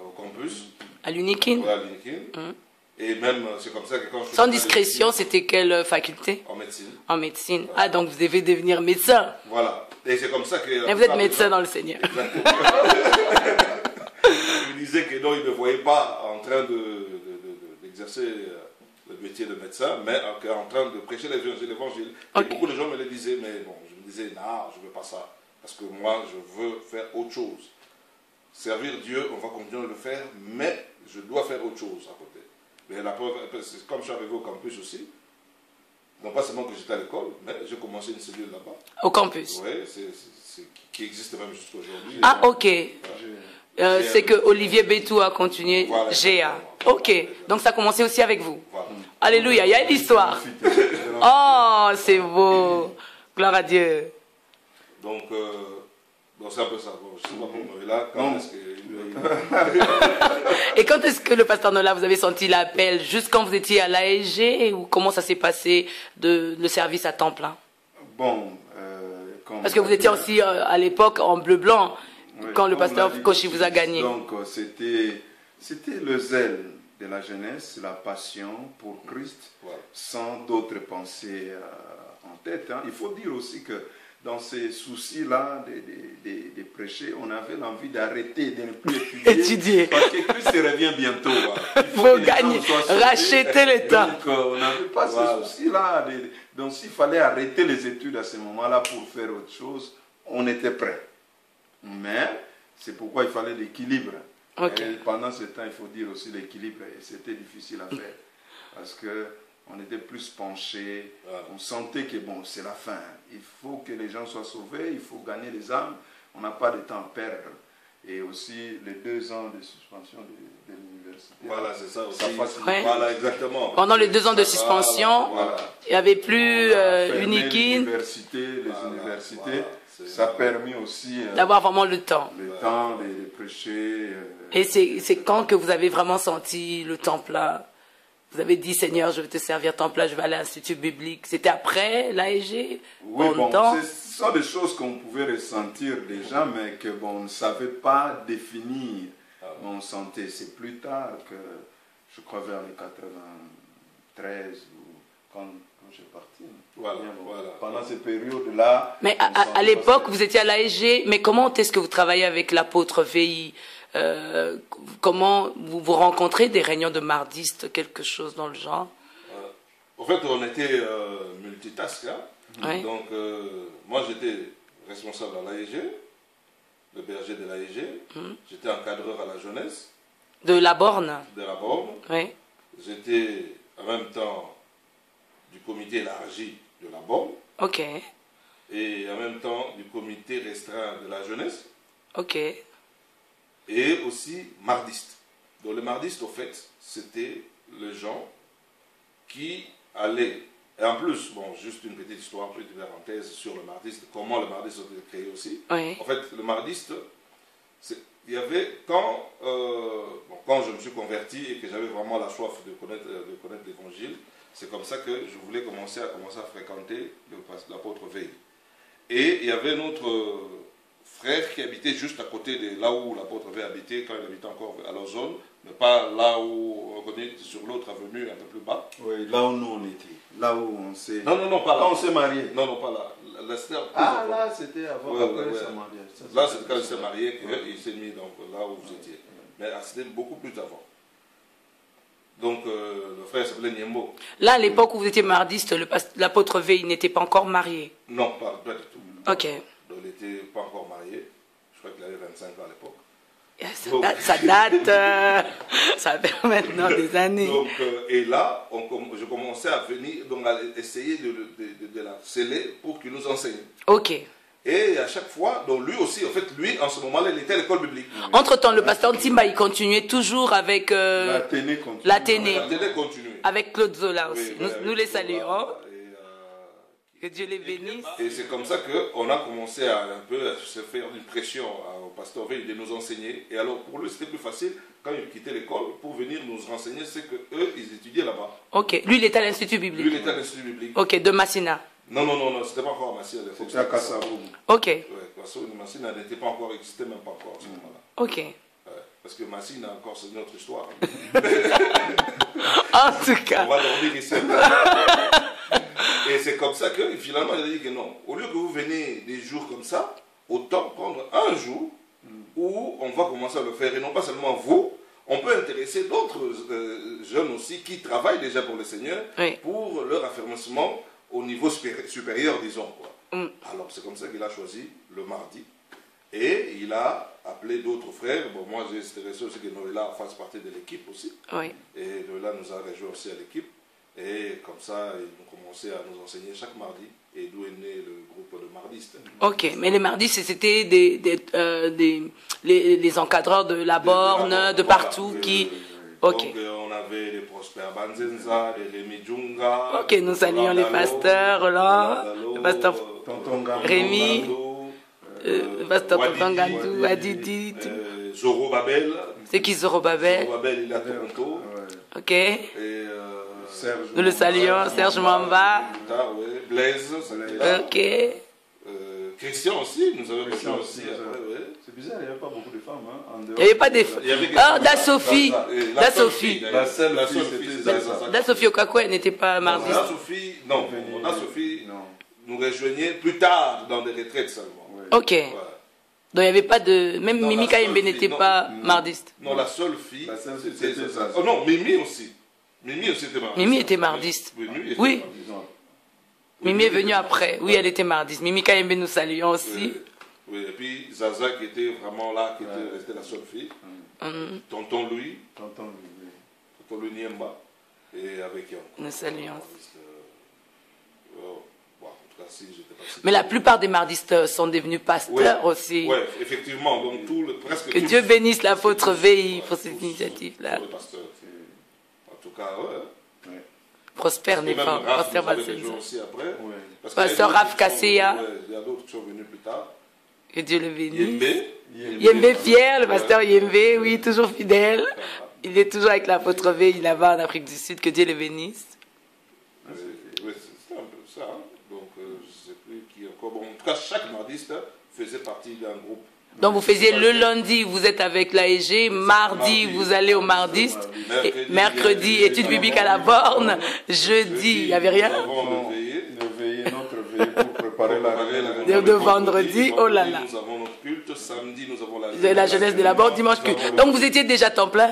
au campus. À l'Unikin? Ouais, à l'Unikin. Et même, c'est comme ça que quand je... Sans discrétion, c'était quelle faculté? En médecine. En médecine. Ah, donc vous devez devenir médecin. Voilà. Et c'est comme ça que... Et vous êtes médecin dans le Seigneur. Exactement. Il me disait que non, il ne me voyait pas en train d'exercer le métier de médecin, mais en train de prêcher l'évangile. Okay. Et beaucoup de gens me le disaient, mais bon, je me disais, non, je ne veux pas ça. Parce que moi, je veux faire autre chose. Servir Dieu, on va continuer de le faire, mais je dois faire autre chose à côté. Mais la preuve, comme je suis arrivé au campus aussi, non pas seulement que j'étais à l'école, mais j'ai commencé une cellule là-bas. Au campus? Oui, qui existe même jusqu'à aujourd'hui. Ah, ok. C'est que Olivier Bétou a continué, voilà, GA. Ok, donc ça a commencé aussi avec vous. Voilà. Alléluia, il y a une histoire. Oh, c'est beau. Gloire à Dieu. Donc, c'est un peu ça. Bon, je ne sais pas pour là, quand est-ce que... Et quand est-ce que le pasteur Nola, vous avez senti l'appel? Juste quand vous étiez à l'ASG, ou comment ça s'est passé le service à temps plein? Bon, parce que vous étiez aussi à l'époque en bleu-blanc, oui, quand le pasteur Kochi vous a gagné. Donc c'était le zèle de la jeunesse, la passion pour Christ, voilà, sans d'autres pensées en tête. Hein. Il faut dire aussi que dans ces soucis-là de prêcher, on avait l'envie d'arrêter, de ne plus étudier. Parce que Christ revient bientôt. Voilà. Il faut gagner, racheter le temps. Donc on n'avait pas ces soucis-là. Donc s'il fallait arrêter les études à ce moment-là pour faire autre chose, on était prêt. Mais c'est pourquoi il fallait l'équilibre. Okay. Et pendant ce temps, il faut dire aussi l'équilibre. Et c'était difficile à faire. Parce que on était plus penchés, on sentait que bon, c'est la fin. Il faut que les gens soient sauvés, il faut gagner les âmes, on n'a pas de temps à perdre. Et aussi les 2 ans de suspension de l'université. Voilà, c'est ça aussi. Ouais. Voilà, exactement. Pendant les 2 ans de suspension, il n'y avait plus Unikin. Les universités, ça a permis aussi d'avoir vraiment le temps. Le temps de prêcher. Et c'est quand que vous avez vraiment senti le temps plein? Vous avez dit, Seigneur, je veux te servir temps plein, je vais aller à l'Institut biblique. C'était après l'AEG? Oui, bon, ce sont des choses qu'on pouvait ressentir déjà, mais que bon, on ne savait pas définir. On sentait, c'est plus tard que, je crois vers les 93, quand j'ai parti. Voilà, pendant ces périodes-là. Mais à l'époque, vous étiez à l'AEG, mais comment est-ce que vous travaillez avec l'apôtre VI? Comment vous rencontrez des réunions de mardistes, quelque chose dans le genre? En fait, on était multitask. Hein? Oui. Donc, moi, j'étais responsable à l'AEG, le berger de l'AEG. J'étais encadreur à la jeunesse. De la Borne? De la Borne. Oui. J'étais en même temps du comité élargi de la Borne. Ok. Et en même temps du comité restreint de la jeunesse. Ok. Et aussi mardiste. Donc les mardistes, au fait, c'était les gens qui allaient... Et en plus, bon, juste une petite histoire, une petite parenthèse sur le mardiste, comment le mardiste a été créé aussi. Oui. En fait, le mardiste, il y avait, quand quand je me suis converti et que j'avais vraiment la soif de connaître l'évangile, c'est comme ça que je voulais commencer à fréquenter l'apôtre Veil. Et il y avait notre frère qui habitait juste à côté de là où l'apôtre Veil habitait, quand il habitait encore à l'Ozone, mais pas là où on est sur l'autre avenue un peu plus bas. Oui, là où nous on était. Là où on s'est... Non, pas là. Quand on s'est marié. Non, pas là. Là, c'était avant, après sa mariage. Là, c'est quand il s'est marié qu'il s'est mis donc, là où vous étiez. Mais c'était beaucoup plus avant. Donc, le frère s'appelait Niembo. Là, à l'époque où vous étiez mardiste, l'apôtre Veil n'était pas encore marié? Non, pas du tout. Ok. Donc, il n'était pas encore marié. Je crois qu'il avait 25 ans à l'époque. Ça date, ça fait maintenant des années. Donc, et là, je commençais à venir, donc à essayer de la sceller pour qu'il nous enseigne. Ok. Et à chaque fois, donc lui aussi, en fait, lui, en ce moment-là, il était à l'école biblique. Entre-temps, le pasteur Ntimba, il continuait toujours avec l'Athénée. L'Athénée continuait. Avec Claude Zola aussi. Oui, nous les saluons. Que Dieu les bénisse. Et c'est comme ça qu'on a commencé à un peu à se faire une pression au pasteur Veil de nous enseigner. Et alors, pour lui, c'était plus facile, quand il quittait l'école, pour venir nous renseigner, c'est qu'eux, ils étudiaient là-bas. Ok. Lui, il était à l'Institut biblique. Lui, il était à l'Institut biblique. Ok, de Massina. Non, c'était pas encore à Massina. C'était à Kassaroum. Ok. Ouais, Massina n'était pas encore, n'existait même pas encore à ce moment-là. Ok. Ouais, parce que Massina, encore, c'est une autre histoire. En tout cas. On va dormir ici. Et c'est comme ça que finalement, il a dit que non. Au lieu que vous venez des jours comme ça, autant prendre un jour où on va commencer à le faire. Et non pas seulement vous, on peut intéresser d'autres jeunes aussi qui travaillent déjà pour le Seigneur, oui, pour leur affermissement au niveau supérieur, disons. Quoi. Alors c'est comme ça qu'il a choisi le mardi. Et il a appelé d'autres frères. Bon, moi j'ai intéressé aussi que Noëlla fasse partie de l'équipe aussi. Oui. Et Noëlla nous a rejoint aussi à l'équipe. Et comme ça, ils ont commencé à nous enseigner chaque mardi. Et d'où est né le groupe de mardistes. Ok, mais les mardistes, c'était les encadreurs de la borne, de partout qui... Ok. Donc on avait les Prosper Banzenza, les Rémi Djunga. Ok, nous saluons les pasteurs, Roland, le pasteur Rémi, le pasteur Tonton Gandou, Adidi. Zoro Babel. C'est qui Zoro Babel? Zoro Babel, il est à Toronto. Ok. Et nous le saluons, Serge Mamba. Blaise. Ok. Christian aussi, nous avons Christian aussi. C'est bizarre, il n'y avait pas beaucoup de femmes. Hein, il n'y avait pas des femmes. Ah, Da-Sophie. Da-Sophie. Da-Sophie Okakwe n'était pas mardiste. Da-Sophie, non. Da-Sophie nous rejoignait plus tard dans des retraites seulement. Ok. Ouais. Donc il n'y avait pas de... Même non, Mimi Kayembe n'était pas mardiste. Non, la seule fille, c'était ça. Oh non, Mimi aussi. Mimi aussi était mardiste. Mimi était mardiste. Oui. Mimi est venue après. Oui, elle était mardiste. Mimi Kayembe, nous saluons aussi. Oui, et puis Zaza qui était vraiment là, qui était restée la seule fille. Tonton Louis. Tonton Louis Niemba. Et avec qui nous saluons. Mais la plupart des mardistes sont devenus pasteurs aussi. Oui, effectivement. Donc, presque que Dieu bénisse l'apôtre Veil pour cette initiative-là. En tout cas, ouais. Prosper n'est pas Pasteur Bassenza. Pasteur Raf Kasseya. Il y a d'autres qui sont venus plus tard. Que Dieu le bénisse. Yembe fier, le pasteur Yembe, oui, toujours fidèle. Il est toujours avec l'apôtre Veil là-bas en Afrique du Sud. Que Dieu le bénisse. Oui, c'est un peu ça. Donc, je ne sais plus qui encore. Bon, en tout cas, chaque mardiste faisait partie d'un groupe. Donc, vous faisiez le lundi, vous êtes avec l'AEG. Mardi, vous allez au mardiste. Mercredi, études bibliques à la borne. Jeudi, il n'y avait rien. Notre veillée pour préparer la de vendredi, oh là là. Nous avons notre culte. Samedi, nous avons la jeunesse de la borne. Dimanche, culte. Donc, vous étiez déjà temps plein.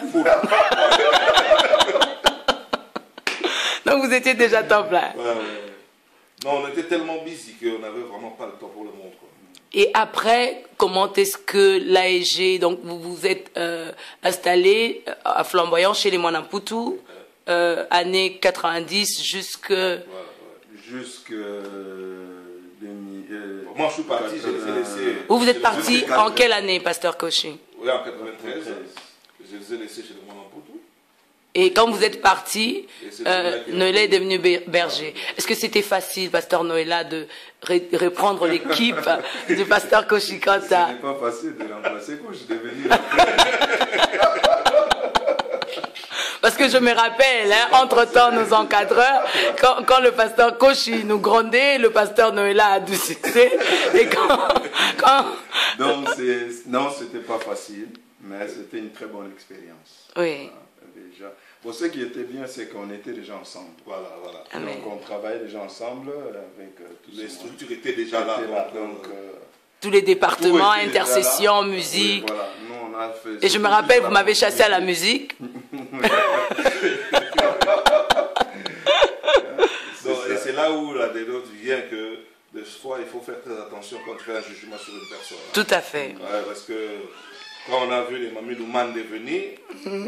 Donc, vous étiez déjà temps plein. Non, on était tellement busy qu'on n'avait vraiment pas le temps pour le monde. Quoi. Et après, comment est-ce que l'AEG, donc vous vous êtes installé à Flamboyant chez les Moinamputu, années 90 jusque... Jusque... Moi, je suis parti, je les ai laissés... Vous êtes parti en quelle année, Pasteur Koshi? Oui, en 93. Je les ai laissés chez les Moinamputu. Et quand vous êtes parti, Noëlla est devenu berger. Est-ce que c'était facile, Pasteur Noëlla, de reprendre l'équipe du Pasteur Koshi Kanta? Ce n'est pas facile de remplacer Koshi, je suis devenu Parce que je me rappelle, hein, entre-temps, nos encadreurs, quand le pasteur Kochi nous grondait, le pasteur Noëlla a du succès. Et Donc, non, c'était pas facile, mais c'était une très bonne expérience. Oui. Déjà. Bon, ce qui était bien, c'est qu'on était déjà ensemble. Voilà. Amen. Donc, on travaillait déjà ensemble avec tous Les ces structures étaient déjà là. donc, tous les départements, tout était intercession, là. musique. Oui, voilà. Nous, on a fait, Et je me rappelle, vous m'avez chassé à la musique. Et c'est là où la dénote vient que des fois il faut faire très attention quand tu fais un jugement sur une personne. Tout à fait. Ouais, parce que quand on a vu les Mami Louman venir,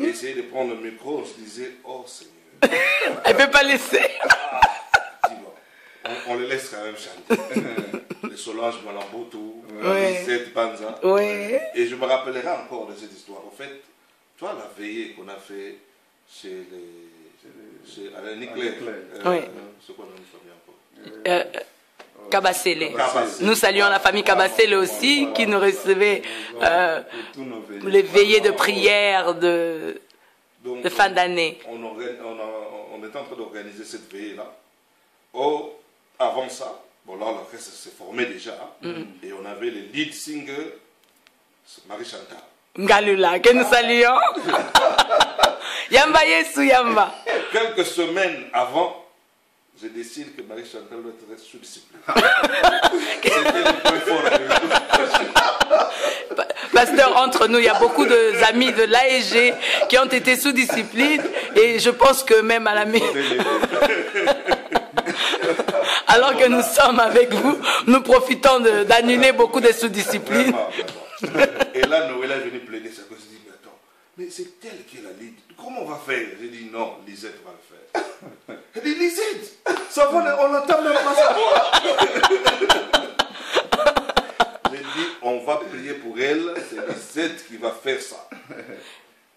essayer de prendre le micro, on se disait, oh Seigneur. Elle ne peut pas laisser. On les laisse quand même chanter. Les Solange Malamboto, Ouais. les Zed Banza. Oui. Et je me rappellerai encore de cette histoire. En fait, toi, la veillée qu'on a fait chez Alain Niclet, Oui. c'est quoi le nom de famille encore Kabasele. Kabasele. Nous saluons la famille Kabasele aussi, qui nous recevait tous nos veillées. les veillées de prière de Donc, fin d'année. on était en train d'organiser cette veillée-là. Oh, avant ça, bon là, l'orchestre s'est formé déjà. Et on avait le lead singer, Marie Chantal. Ngalula, que nous saluons. Yamba Yesu Yamba. Quelques semaines avant, je décide que Marie Chantal doit être sous discipline. C'était le point fort à lui. Pasteur, entre nous, il y a beaucoup d'amis de l'AEG qui ont été sous discipline et je pense que même à la maison, alors que nous sommes avec vous, nous profitons d'annuler beaucoup de sous-disciplines. Vraiment. Et là, Noël est venu plaider ça. Je dis, mais attends, mais c'est elle qui est la lead. Comment on va faire? J'ai dit, non, Lisette va le faire. Elle dit, Lisette, ça va, on entend même pas ça. J'ai dit, on va prier pour elle, c'est Lisette qui va faire ça.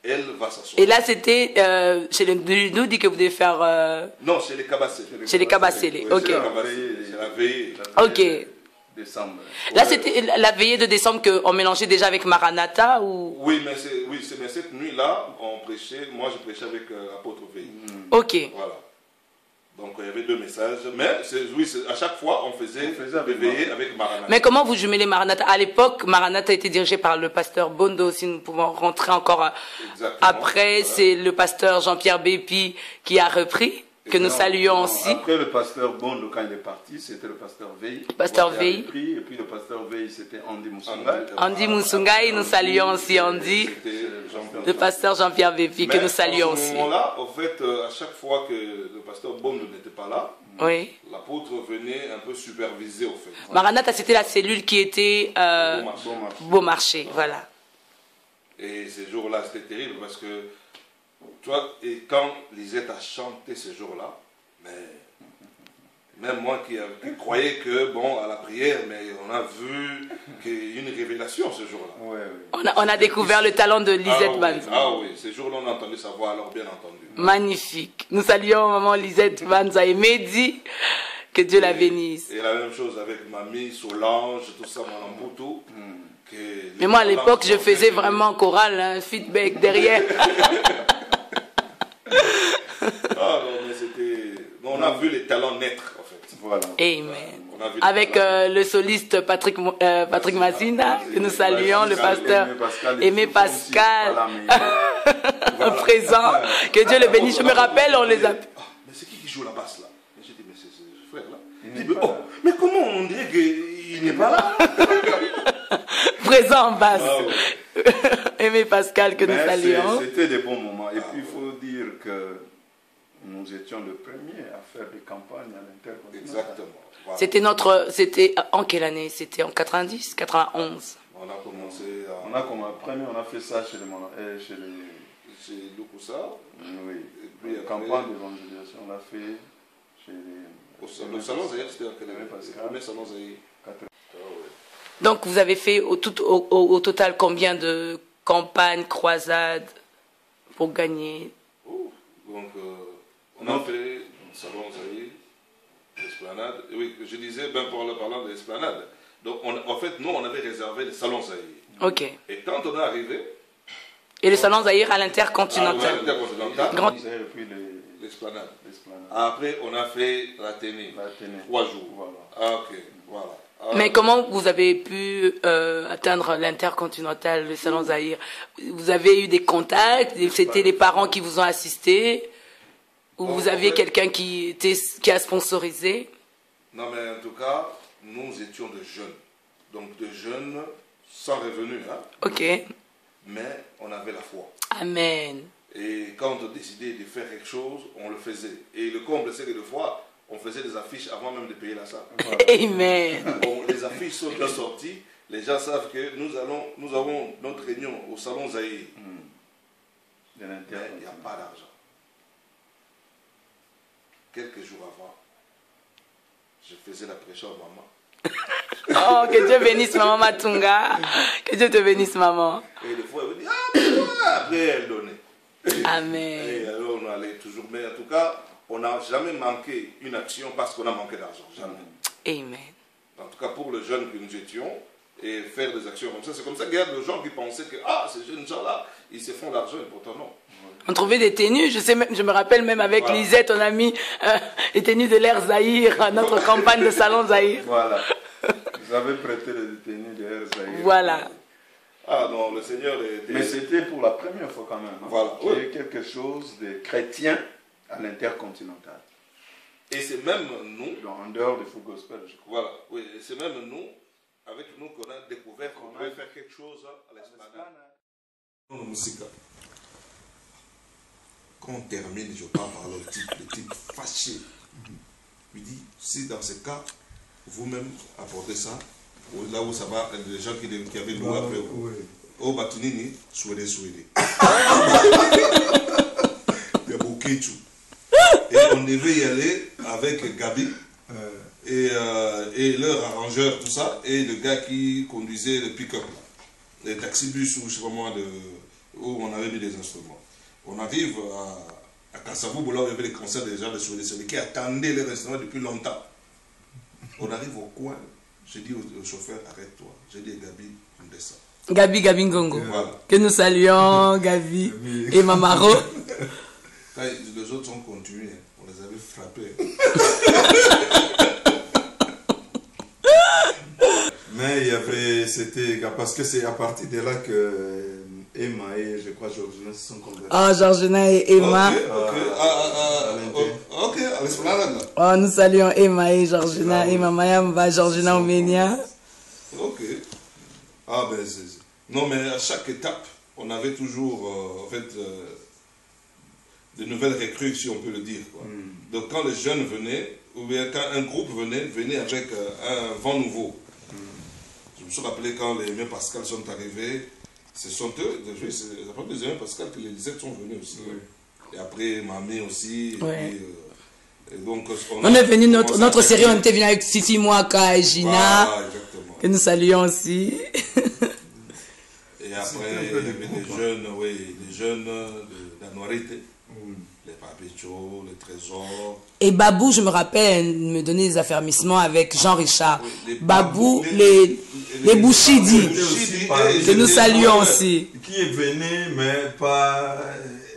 Elle va s'asseoir. Et là, c'était chez les nous dit que vous devez faire Non, chez les Kabassé. chez les Kabasele. Oui, Ok. c'est la veillée. Ok. Décembre. Là, c'était la veillée de décembre qu'on mélangeait déjà avec Maranatha ou... Oui, mais cette nuit-là, on prêchait, moi je prêchais avec l'apôtre Veille. Ok. Voilà. Donc il y avait deux messages, mais à chaque fois on faisait des veillées avec Maranatha. Mais comment vous jumelez Maranatha? À l'époque, Maranatha était dirigé par le pasteur Bondo, si nous pouvons rentrer encore Exactement. après. Voilà. C'est le pasteur Jean-Pierre Bépi qui a repris, que nous saluons aussi. Après le pasteur Bondo, quand il est parti, c'était le pasteur Veille. Pasteur qui a Veille. repris, et puis le pasteur Veille, c'était Andy Moussungai. Andy Moussungai, nous saluons aussi Andy. C'était Jean-Pierre. Le pasteur Jean-Pierre Bépi, que nous saluons à ce aussi. moment-là, en fait, à chaque fois que le pasteur Bondo n'était pas là, Oui. l'apôtre venait un peu superviser, au fait. Maranatha, c'était la cellule qui était Bon marché. Beaumarchais, voilà. Et ces jours-là, c'était terrible parce que, tu vois, et quand Lisette a chanté ces jours-là, mais même moi qui croyais que, bon, à la prière, mais on a vu qu'il y a eu une révélation ce jour-là. Ouais, ouais. On a découvert le talent de Lisette Banza. Ah oui, ces jours-là, on a entendu sa voix, alors bien entendu. Magnifique. Nous saluons maman Lisette Banza et Mehdi. Que Dieu la bénisse. Et la même chose avec Mamie, Solange, tout ça, Malambutu. Mais moi, à l'époque, je faisais vraiment chorale, hein, feedback derrière. Ah non, mais c'était... On a vu les talents naître, en fait. Voilà. Amen. On a vu Avec le soliste Patrick Massina, que nous saluons, le pasteur Aimé Pascal, présent. Que Dieu le bénisse. Je me rappelle, on les a... Ah, mais c'est qui joue la basse là? J'ai dit, mais c'est ce frère-là. Il dit, mais comment on dirait qu'il n'est pas là? Présent en basse. Ah, ouais. Aimé Pascal, que nous saluons. C'était des bons moments. Et puis il faut dire que nous étions les premiers à faire des campagnes à l'intercontinental. Exactement. Voilà. C'était en quelle année? C'était en 90, 91. On a commencé à... On a fait ça chez les Chez Lukusa. oui. Et puis La après, campagne d'évangélisation, on l'a fait chez les... le salon Zahir, c'était quelle année? Pascal. Le premier salon Zahir. Ah, ouais. Donc vous avez fait au total combien de campagnes, croisades pour gagner? Oh, donc on a fait le salon Zahir, l'esplanade. Oui, je disais, ben parlant de l'esplanade. Donc en fait, nous, on avait réservé le salon Zahir. Ok. Et quand on est arrivé, Et le salon Zahir à l'Intercontinental. Grand... L'esplanade. Après, on a fait l'Athénée. 3 jours. Voilà. Ah, ok. Voilà. Ah, mais comment vous avez pu atteindre l'Intercontinental, le salon Zahir? Vous avez eu des contacts? C'était les parents qui vous ont assisté? Ou vous aviez quelqu'un qui a sponsorisé? Non, mais en tout cas, nous étions de jeunes. Donc, de jeunes sans revenus. Hein? Ok. Mais on avait la foi. Amen. Et quand on décidait de faire quelque chose, on le faisait. Et le comble, c'est que des fois, on faisait des affiches avant même de payer la salle. Voilà. Amen. Bon, les affiches sont bien sorties. Les gens savent que nous avons notre réunion au salon Zahir. Mais il n'y a pas d'argent. Quelques jours avant, je faisais la pression à maman. Oh, que Dieu bénisse maman Matunga. Que Dieu te bénisse maman. Et des fois, elle me dit, ah, mais quoi? Après, elle donnait. Amen. Et alors, on allait toujours. Mais en tout cas, on n'a jamais manqué une action parce qu'on a manqué d'argent. Jamais. Amen. En tout cas, pour les jeunes que nous étions, et faire des actions comme ça, c'est comme ça qu'il y a des gens qui pensaient que, ah, ces jeunes gens-là, ils se font l'argent, et pourtant non. On trouvait des tenues, je me rappelle même avec voilà. Lisette, on a mis les tenues de l'Air Zahir à notre campagne de salon Zahir. Voilà. Vous avez prêté les tenues de l'Air Zahir. Voilà. Ah non, le Seigneur était... Mais c'était pour la première fois quand même. Hein. Voilà. Il y a eu quelque chose de chrétien à l'Intercontinental. Et c'est même nous... En dehors du Full Gospel, je crois. Voilà. Oui, c'est même nous, avec nous, qu'on a découvert qu'on pouvait faire quelque chose à l'esplanade. Non, la musique. Quand on termine, je parle par le type fâché. Il dit, si dans ce cas, vous-même apportez ça, là où ça va, les gens qui avaient loué après vous. Oh, Batunini, souhaitez. Il y a beaucoup de tout. Et on devait y aller avec Gabi et leur arrangeur, tout ça, et le gars qui conduisait le pick-up, les taxibus ou je sais pas moi, où on avait mis des instruments. On arrive à Kassavou, là où il y avait les concerts des gens de Souédé, qui attendaient les instruments depuis longtemps. On arrive au coin, j'ai dit au chauffeur, arrête-toi. J'ai dit à Gabi, on descend. Gabi Ngongo. Voilà. Que nous saluons, Gabi et Mamaro. Les autres ont continué, on les avait frappés. Mais il y avait, c'était, parce que c'est à partir de là que Emma et je crois Georgina se sont convertis. Ah, Georgina et Emma. Ok, à l'esplanade là. Oh, nous saluons Emma et Georgina et Maman Yamba, Georgina Omenia. Ok. Ah ben c'est... Non mais à chaque étape, on avait toujours, en fait, de nouvelles recrues, si on peut le dire. Quoi. Donc quand les jeunes venaient, ou bien quand un groupe venait avec un vent nouveau. Je me suis rappelé quand les Aimé Pascal sont arrivés, ce sont eux, c'est après les Aimé Pascal que les Lisettes sont venus aussi. Oui. Et après Mamie aussi. Ouais. Et donc, on est venu, notre série, on était venu avec Fifi Mwaka et Gina, voilà, que nous saluons aussi. Et après, il y avait des jeunes, oui, des jeunes de la Noirité. Les Papicho, les Trésors. Et Babou, je me rappelle, me donnait des affermissements avec Jean-Richard. Oui, Babou, les Bouchidi, que nous saluons aussi. Qui est venu, mais pas...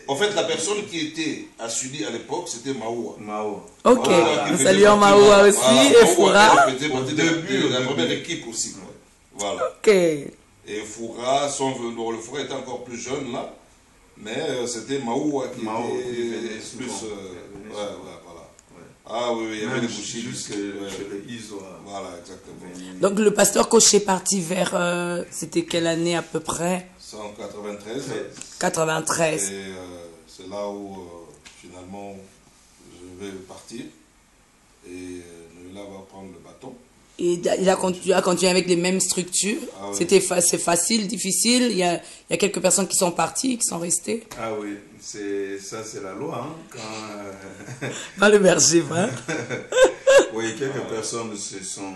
En fait, la personne qui était à Sudi à l'époque, c'était Maoua. Ok, nous saluons Maoua aussi, et Foura. Elle faisait partie de la première équipe aussi. Voilà. Ok. Et Foura, le Foura était encore plus jeune là. Mais c'était Maoua qui était plus... voilà. Ah oui, il y avait les Bouchis. Jusque les Isoa. Voilà, exactement. Donc le pasteur Coche est parti vers... c'était quelle année à peu près? 193. 93. Et c'est là où finalement je vais partir. Et Noëlla va prendre le bâton. Et il a continué avec les mêmes structures. Ah, oui. C'est facile, difficile. Il y a quelques personnes qui sont parties, qui sont restées. Ah oui, ça c'est la loi. Hein, Dans le berger, hein. Oui, quelques personnes se sont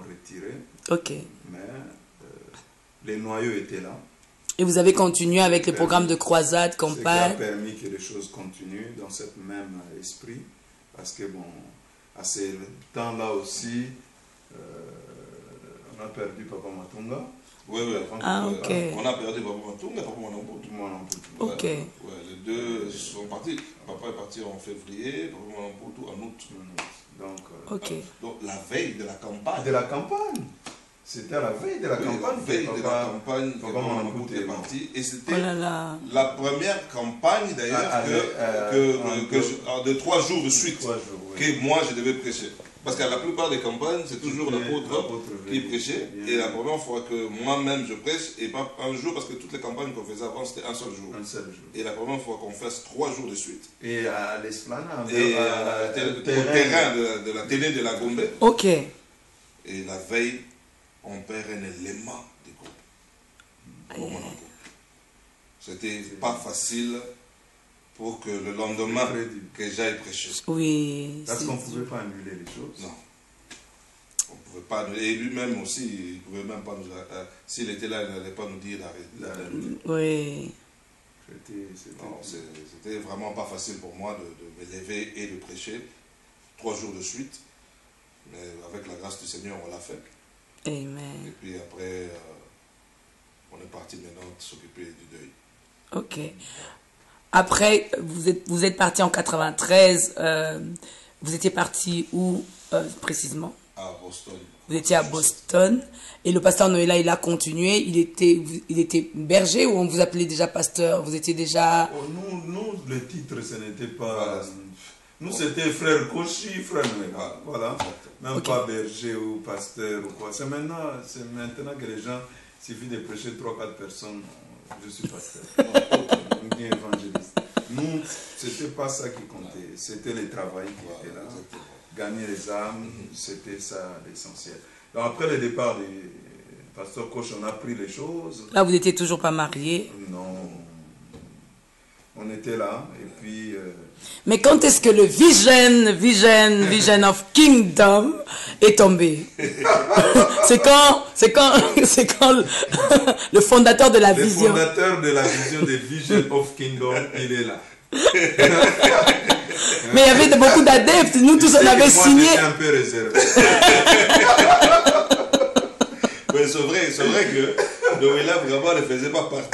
retirées. Ok. Mais les noyaux étaient là. Et vous avez continué avec les programmes de croisade, campagne. Ce qui a permis que les choses continuent dans ce même esprit. Parce que bon, à ce temps-là aussi, on a perdu Papa Matunga. Oui, oui. Ah, ok. On a perdu Papa Matunga, Papa Manamputu. Ok. Ouais, les deux sont partis. Papa est parti en février, Papa Manamputu en août. Ok. Donc la veille de la campagne. De la campagne. C'était à la veille de la campagne. La veille de la campagne, Papa Manamputu est parti. Et c'était la première campagne d'ailleurs de 3 jours de suite que moi je devais prêcher. Parce qu'à la plupart des campagnes, c'est toujours l'apôtre qui prêchait. Et la première fois que moi-même je prêche, et pas un jour, parce que toutes les campagnes qu'on faisait avant, c'était un seul jour. Et la première fois qu'on fasse 3 jours de suite. Et à l'esplanade. Et au terrain de la télé de la Gombe. Ok. Et la veille, on perd un élément du groupe. C'était pas facile pour que le lendemain que j'aille prêcher. Oui. Parce qu'on ne pouvait pas annuler les choses. Non. On ne pouvait pas annuler. Et lui-même aussi, il ne pouvait même pas nous... S'il était là, il n'allait pas nous dire d'arrêter. Oui. C'était vraiment pas facile pour moi de me lever et de prêcher 3 jours de suite. Mais avec la grâce du Seigneur, on l'a fait. Amen. Et puis après, on est parti maintenant s'occuper du deuil. Ok. Après, vous êtes parti en 93. Vous étiez parti où précisément? À Boston. Vous étiez à Boston. Et le pasteur Noëlla, il a continué. Il était berger ou on vous appelait déjà pasteur? Vous étiez déjà... Oh, nous, le titre, ce n'était pas... Nous, c'était frère Koshi, frère Noëlla. Voilà. Même pas berger ou pasteur ou quoi. C'est maintenant que les gens, il suffit de prêcher 3-4 personnes. Je suis pasteur. Bien évangéliste. Nous, c'était pas ça qui comptait. C'était le travail qui était là. Gagner les âmes, c'était ça l'essentiel. Donc après le départ du pasteur Koch, on a pris les choses. Là, vous n'étiez toujours pas marié? Non. On était là, et puis... Mais quand est-ce que le Vision of Kingdom est tombé? C'est quand le fondateur de la vision... Le fondateur de la vision de Vision of Kingdom, il est là. Mais il y avait beaucoup d'adeptes, nous tous on avait signé. Moi, j'étais un peu réservé. Mais c'est vrai que Noëlla vraiment ne faisait pas partie.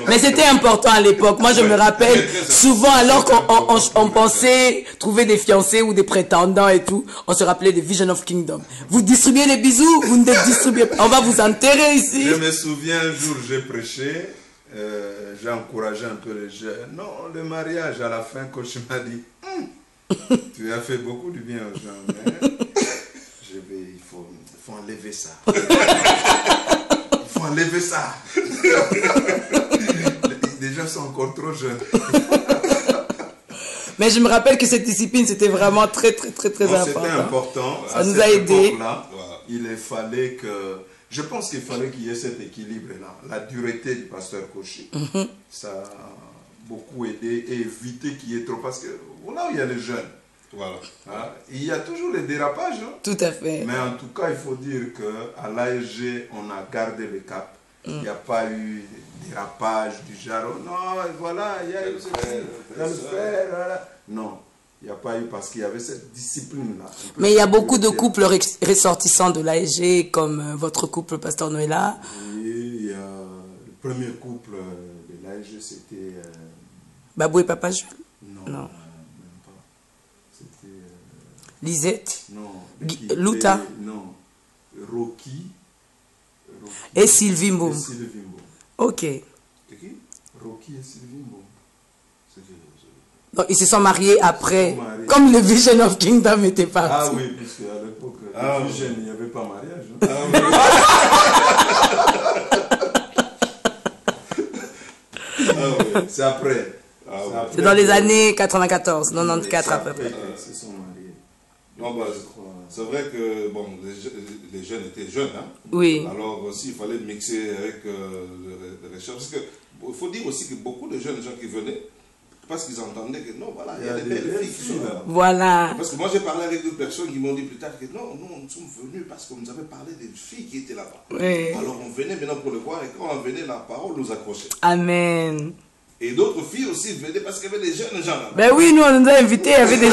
Mais c'était important à l'époque. Moi je me rappelle souvent alors qu'on pensait trouver des fiancés ou des prétendants et tout, on se rappelait des Vision of Kingdom. Vous distribuez les bisous, vous ne distribuez pas. On va vous enterrer ici. Je me souviens un jour j'ai prêché, j'ai encouragé un peu les jeunes. Non, le mariage à la fin, coach m'a dit, tu as fait beaucoup du bien aux gens, mais il faut enlever ça. Il faut enlever ça. Les gens sont encore trop jeunes. Mais je me rappelle que cette discipline, c'était vraiment très important. C'était important. Ça nous a aidés. Il fallait que... Je pense qu'il fallait qu'il y ait cet équilibre-là. La dureté du pasteur Koshi, ça a beaucoup aidé et éviter qu'il y ait trop... Parce que là où il y a les jeunes, voilà. Hein, il y a toujours les dérapages. Hein. Tout à fait. Mais en tout cas, il faut dire qu'à l'ASG, on a gardé le cap. Il n'y a pas eu de dérapage du genre, non, voilà, il y a eu le frère, voilà. Non. Il n'y a pas eu parce qu'il y avait cette discipline-là. Mais il y a beaucoup de couples ressortissants de l'ASG, comme votre couple, Pasteur Noëlla. Oui, il y a le premier couple de l'ASG, c'était... Babou et Papa Jules? Non, non. Même pas. C'était... Lisette? Non. Luta? Non. Rocky. Et Sylvie Mboum? Et Sylvie Mboum. Ok. C'est qui? Rocky et Sylvie Mboum. Donc, ils se sont mariés après, comme le Vision of Kingdom était parti. Ah oui, puisque à l'époque, le Vision, il n'y avait pas mariage. Oui. C'est après. C'est dans les années 94, 94 à peu près. Ils se sont mariés. Non, bah, c'est vrai que bon, les jeunes étaient jeunes. Hein? Oui. Alors aussi, il fallait mixer avec les recherches. Parce qu'il faut dire aussi que beaucoup de jeunes gens qui venaient, parce qu'ils entendaient que non, voilà, il y a des belles filles qui sont là. Voilà. Parce que moi j'ai parlé avec d'autres personnes qui m'ont dit plus tard que non, nous sommes venus parce qu'on nous avait parlé des filles qui étaient là-bas. Oui. Alors on venait maintenant pour le voir et quand on venait, la parole nous accrochait. Amen. Et d'autres filles aussi venaient parce qu'il y avait des jeunes gens là. Ben oui, nous on nous a invités, il y avait des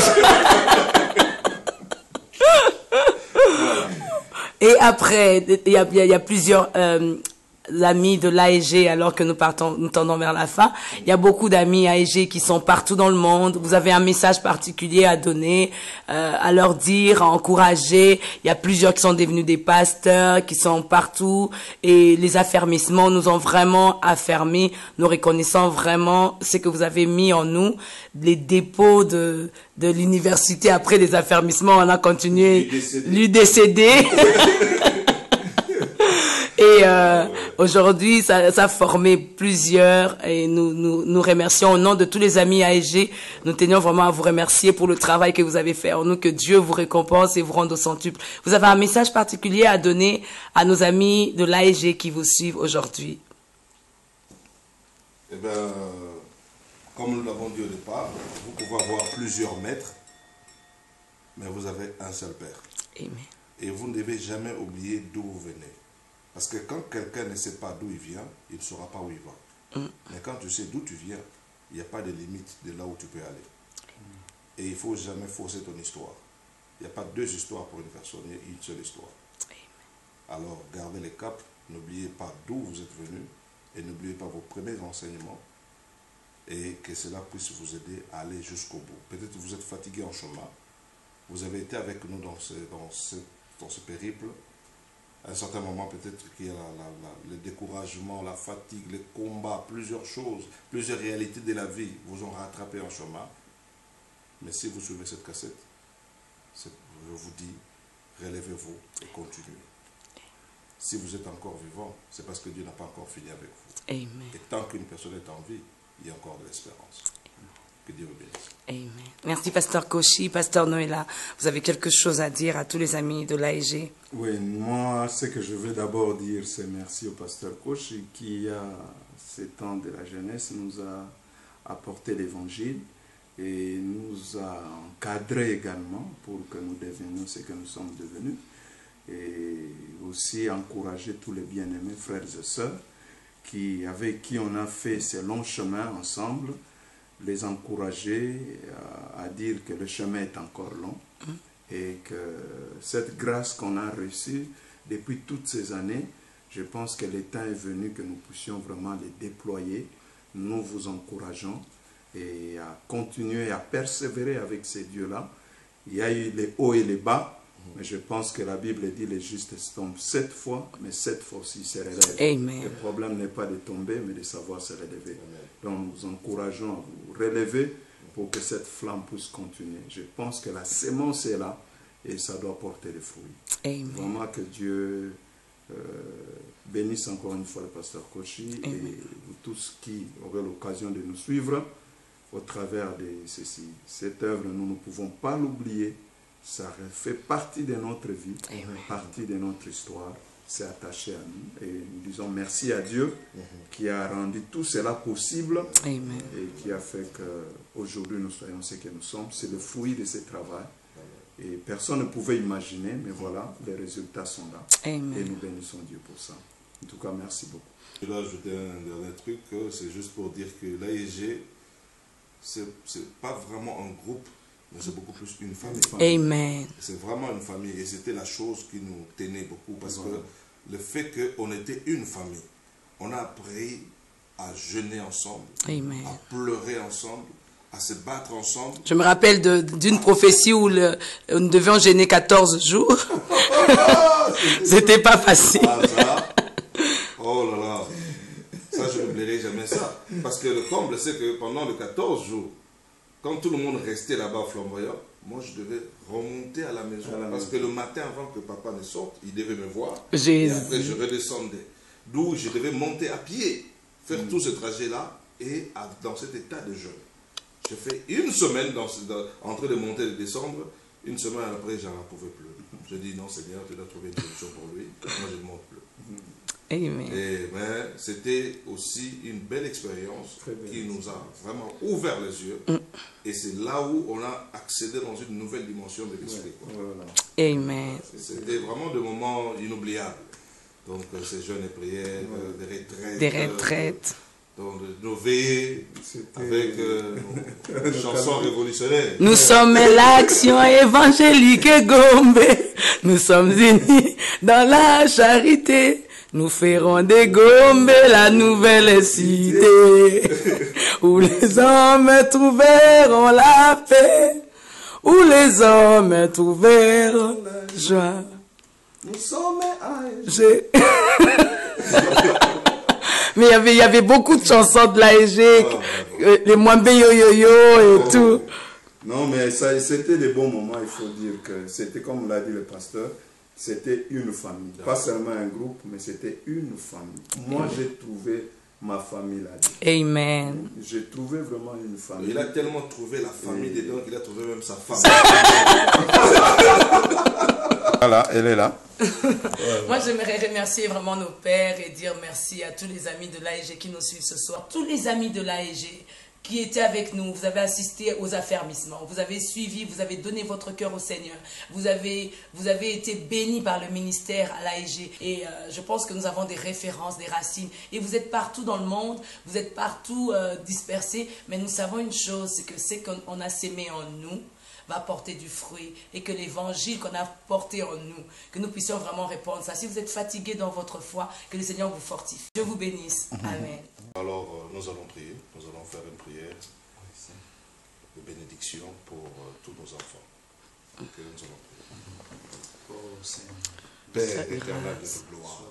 Et après, il y a plusieurs amis de l'AEG, alors que nous tendons vers la fin. Il y a beaucoup d'amis AEG qui sont partout dans le monde. Vous avez un message particulier à donner, à leur dire, à encourager. Il y a plusieurs qui sont devenus des pasteurs, qui sont partout. Et les affermissements nous ont vraiment affermis. Nous reconnaissons vraiment ce que vous avez mis en nous. Les dépôts de l'université après les affermissements, on a continué. L'UDCD. Et aujourd'hui, ça a formé plusieurs et nous remercions au nom de tous les amis AEG. Nous tenions vraiment à vous remercier pour le travail que vous avez fait en nous, que Dieu vous récompense et vous rende au centuple. Vous avez un message particulier à donner à nos amis de l'AEG qui vous suivent aujourd'hui? Eh bien, comme nous l'avons dit au départ, vous pouvez avoir plusieurs maîtres, mais vous avez un seul Père. Amen. Et vous ne devez jamais oublier d'où vous venez. Parce que quand quelqu'un ne sait pas d'où il vient, il ne saura pas où il va. Mais quand tu sais d'où tu viens, il n'y a pas de limite de là où tu peux aller. Et il ne faut jamais fausser ton histoire. Il n'y a pas deux histoires pour une personne, il y a une seule histoire. Alors, gardez le cap, n'oubliez pas d'où vous êtes venu et n'oubliez pas vos premiers enseignements et que cela puisse vous aider à aller jusqu'au bout. Peut-être que vous êtes fatigué en chemin, vous avez été avec nous dans ce périple. À un certain moment, peut-être qu'il y a le découragement, la fatigue, les combats, plusieurs choses, plusieurs réalités de la vie vous ont rattrapé en chemin. Mais si vous suivez cette cassette, je vous dis, relevez-vous et continuez. Si vous êtes encore vivant, c'est parce que Dieu n'a pas encore fini avec vous. Amen. Et tant qu'une personne est en vie, il y a encore de l'espérance. Que Dieu vous bénisse. Amen. Merci, Pasteur Koshi. Pasteur Noëlla, vous avez quelque chose à dire à tous les amis de l'AEG? Oui, moi, ce que je veux d'abord dire, c'est merci au Pasteur Koshi qui, à ces temps de la jeunesse, nous a apporté l'évangile et nous a encadrés également pour que nous devenions ce que nous sommes devenus. Et aussi encourager tous les bien-aimés frères et sœurs avec qui on a fait ces longs chemins ensemble, les encourager à dire que le chemin est encore long et que cette grâce qu'on a reçue depuis toutes ces années, je pense que le temps est venu que nous puissions vraiment les déployer. Nous vous encourageons et à continuer à persévérer avec ces dieux-là. Il y a eu les hauts et les bas, mais je pense que la Bible dit les justes tombent 7 fois, mais 7 fois aussi se relèvent. Amen. Le problème n'est pas de tomber, mais de savoir se relever. Donc nous encourageons à vous relever pour que cette flamme puisse continuer. Je pense que la sémence est là et ça doit porter des fruits. Amen. Vraiment que Dieu bénisse encore une fois le pasteur Koshi et vous tous qui aurez l'occasion de nous suivre au travers de ceci. Cette œuvre, nous ne pouvons pas l'oublier. Ça fait partie de notre vie, partie de notre histoire. C'est attaché à nous. Et nous disons merci à Dieu qui a rendu tout cela possible. Amen. Et qui a fait qu'aujourd'hui nous soyons ce que nous sommes. C'est le fruit de ce travail. Et personne ne pouvait imaginer, mais voilà, les résultats sont là. Amen. Et nous bénissons Dieu pour ça. En tout cas, merci beaucoup. Je vais ajouter un dernier truc, c'est juste pour dire que l'AEG, c'est pas vraiment un groupe, mais c'est beaucoup plus une famille. Amen. C'est vraiment une famille et c'était la chose qui nous tenait beaucoup parce que le fait qu'on était une famille, on a appris à jeûner ensemble, Amen. à pleurer ensemble, à se battre ensemble. Je me rappelle d'une prophétie où nous devions jeûner 14 jours. C'était pas facile. Ah, ça, oh là là, ça je n'oublierai jamais ça. Parce que le comble, c'est que pendant les 14 jours, quand tout le monde restait là-bas flamboyant, moi je devais remonter à la maison. Parce que le matin, avant que papa ne sorte, il devait me voir. Et après je redescendais. D'où je devais monter à pied, faire tout ce trajet-là et dans cet état de jeûne. J'ai fait une semaine en train de monter et de descendre. Une semaine après, j'en pouvais plus. Je dis non Seigneur, tu dois trouver une solution pour lui. Moi je ne monte plus. Amen. Et c'était aussi une belle expérience qui nous a vraiment ouvert les yeux. Et c'est là où on a accédé dans une nouvelle dimension de l'esprit. Amen. C'était vraiment des moments inoubliables. Donc ces jeûnes et prières, des retraites. Des retraites. dans nos veillées avec nos chansons révolutionnaires. Nous sommes l'action évangélique Gombe. Nous sommes unis dans la charité. Nous ferons de Gombe la nouvelle cité. Où les hommes trouveront la paix. Où les hommes trouveront la joie. Nous sommes Mais il y avait beaucoup de chansons de l'AEG, les Mwambe Yo-Yo-Yo et tout. Non, mais c'était des bons moments, il faut dire que c'était comme l'a dit le pasteur, c'était une famille. Pas seulement un groupe, mais c'était une famille. Moi, j'ai trouvé ma famille là. Amen. J'ai trouvé vraiment une famille. Il a tellement trouvé la famille dedans qu'il a trouvé même sa femme. Voilà, elle est là. Moi, j'aimerais remercier vraiment nos pères et dire merci à tous les amis de l'AEG qui nous suivent ce soir. Tous les amis de l'AEG qui étaient avec nous, vous avez assisté aux affermissements, vous avez suivi, vous avez donné votre cœur au Seigneur, vous avez été bénis par le ministère à l'AEG. Et je pense que nous avons des références, des racines. Et vous êtes partout dans le monde, vous êtes partout dispersés, mais nous savons une chose, c'est que ce qu'on a sémé en nous va porter du fruit et que l'évangile qu'on a porté en nous, que nous puissions vraiment répondre ça. Si vous êtes fatigué dans votre foi, que le Seigneur vous fortifie. Je vous bénisse. Amen. Alors, nous allons prier, nous allons faire une prière de bénédiction pour tous nos enfants. Que nous allons prier. Père éternel de gloire,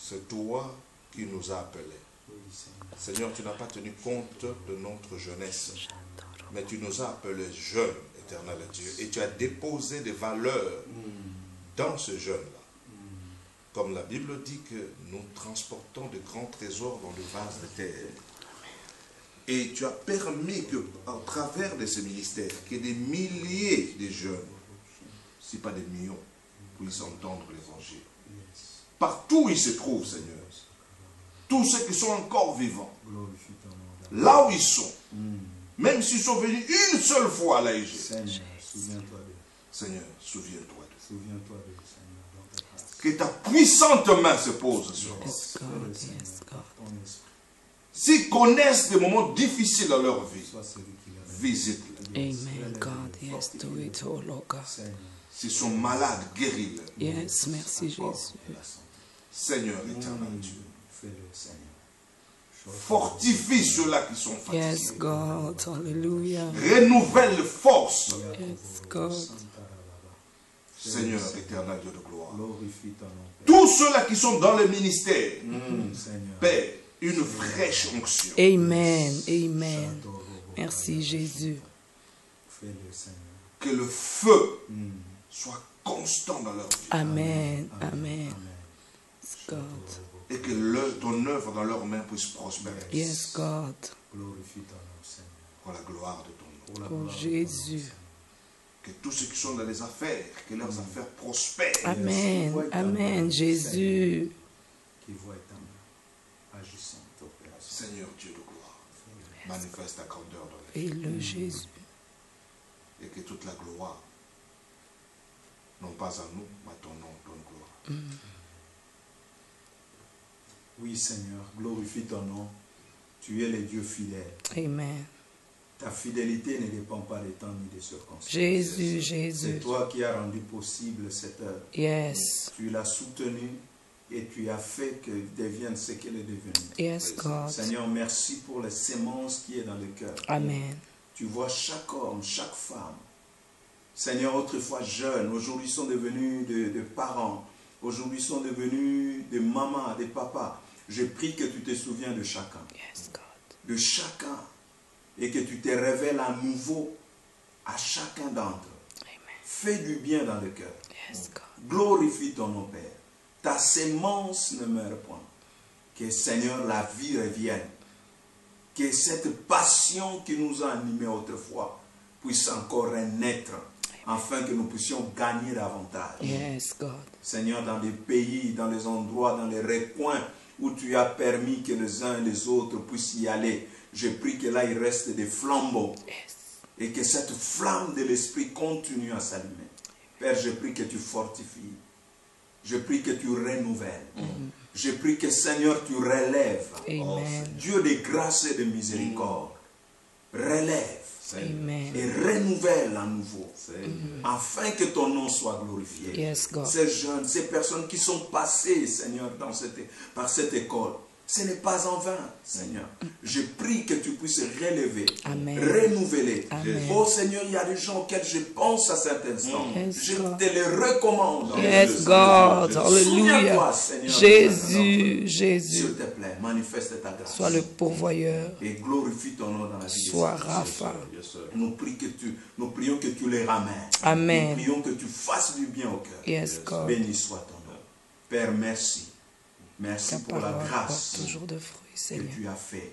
c'est toi qui nous as appelés. Seigneur, tu n'as pas tenu compte de notre jeunesse, mais tu nous as appelés jeunes, éternel Dieu, et tu as déposé des valeurs dans ce jeune-là. Comme la Bible dit que nous transportons de grands trésors dans le vase de terre. Et tu as permis que, à travers de ces ministères, que des milliers de jeunes, si pas des millions, puissent entendre l'évangile. Partout où ils se trouvent, Seigneur, tous ceux qui sont encore vivants, là où ils sont, même s'ils sont venus une seule fois à l'AEG, Seigneur, souviens-toi d'eux. Que ta puissante main se pose sur eux. S'ils connaissent des moments difficiles dans leur vie, visite-les. Amen, God. Yes, do it, oh Lord God. S'ils sont malades, guéris-les. Yes, merci Jésus. Seigneur éternel Dieu, fortifie ceux-là qui sont fatigués. Yes, God. Hallelujah. Renouvelle force. Yes, God. Seigneur éternel Dieu de gloire. Tous ceux-là qui sont dans le ministère, Père, une fraîche onction. Amen. Amen. Merci Jésus. Que le feu soit constant dans leur vie. Amen. Amen. God. Et que ton œuvre dans leurs mains puisse prospérer. Yes, God. Pour la gloire de ton nom. Oh Jésus. Que tous ceux qui sont dans les affaires, que leurs affaires prospèrent. Amen. Amen. Jésus. Seigneur Dieu de gloire, manifeste ta grandeur dans la Et vie. le Jésus. Et que toute la gloire, non pas à nous, mais à ton nom, donne gloire. Oui, Seigneur, glorifie ton nom. Tu es le Dieu fidèle. Amen. Ta fidélité ne dépend pas des temps ni des circonstances. Jésus, Jésus. C'est toi qui as rendu possible cette œuvre. Yes. Tu l'as soutenue et tu as fait que devienne ce qu'elle est devenue. Yes, God. Seigneur, merci pour la sémence qui est dans le cœur. Amen. Tu vois chaque homme, chaque femme. Seigneur, autrefois jeunes, aujourd'hui sont devenus de parents. Aujourd'hui sont devenus des mamans, des papas. Je prie que tu te souviens de chacun. Yes, God. De chacun. Et que tu te révèles à nouveau à chacun d'entre eux. Amen. Fais du bien dans le cœur. Yes, God. Glorifie ton nom, Père. Ta sémence ne meurt point. Que, Seigneur, la vie revienne. Que cette passion qui nous a animés autrefois puisse encore renaître, afin que nous puissions gagner davantage. Yes, God. Seigneur, dans les pays, dans les endroits, dans les recoins où tu as permis que les uns et les autres puissent y aller, je prie que là il reste des flambeaux. Yes. Et que cette flamme de l'esprit continue à s'allumer. Père, je prie que tu fortifies. Je prie que tu renouvelles. Je prie que Seigneur, tu relèves. Amen. Dieu de grâce et de miséricorde. Relève. Amen. Et renouvelle à nouveau. Afin que ton nom soit glorifié. Yes, God. Ces jeunes, ces personnes qui sont passées, Seigneur, par cette école. Ce n'est pas en vain, Seigneur. Je prie que tu puisses relever, Amen. renouveler. Amen. Oh Seigneur, il y a des gens auxquels je pense à cet instant. Yes, Je God. te les recommande. Yes, God. Alléluia. Souviens-toi, Seigneur, Jésus, S'il Jésus. te plaît, manifeste ta grâce. Sois le pourvoyeur. Et glorifie ton nom dans la vie. Sois Rapha. Nous prions que tu les ramènes. Amen. Nous prions que tu fasses du bien au cœur. Yes, God. Béni soit ton nom. Père, merci. Merci Ta pour la parole grâce porte toujours de fruits, que Seigneur. tu as fait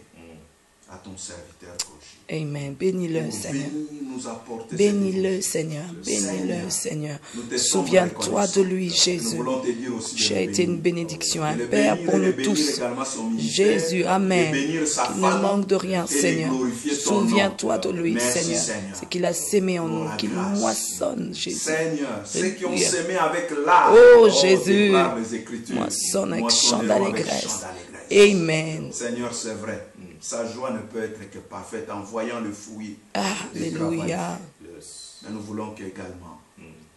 à ton serviteur Koji. Amen. Bénis-le, Pour Seigneur. venir nous apporter Bénis-le, cette Seigneur. Bénis-le, Seigneur. Nous te sommes Souviens-toi de lui, reconnaissants. Jésus. Nous voulons te dire aussi de Tu le as été une bénir. bénédiction, un De le Père bénir pour et de nous bénir tous. également son ministère, Jésus, de Amen. bénir sa Qu'il ne femme, manque de rien, et de Seigneur. glorifier ton Souviens-toi nom. de lui, Merci, Seigneur. Seigneur. C'est qu'il a sémé en Pour nous, la qu'il grâce. moissonne, Jésus. Seigneur, ceux qui ont Alléluia. semé avec l'art, Oh, Jésus, déclare les Écritures, moissonne avec chant moissonneront avec d'allégresse. chant d'allégresse. Amen. Seigneur, c'est vrai. Sa joie ne peut être que parfaite en voyant le fruit. Alléluia. Mais nous voulons qu'également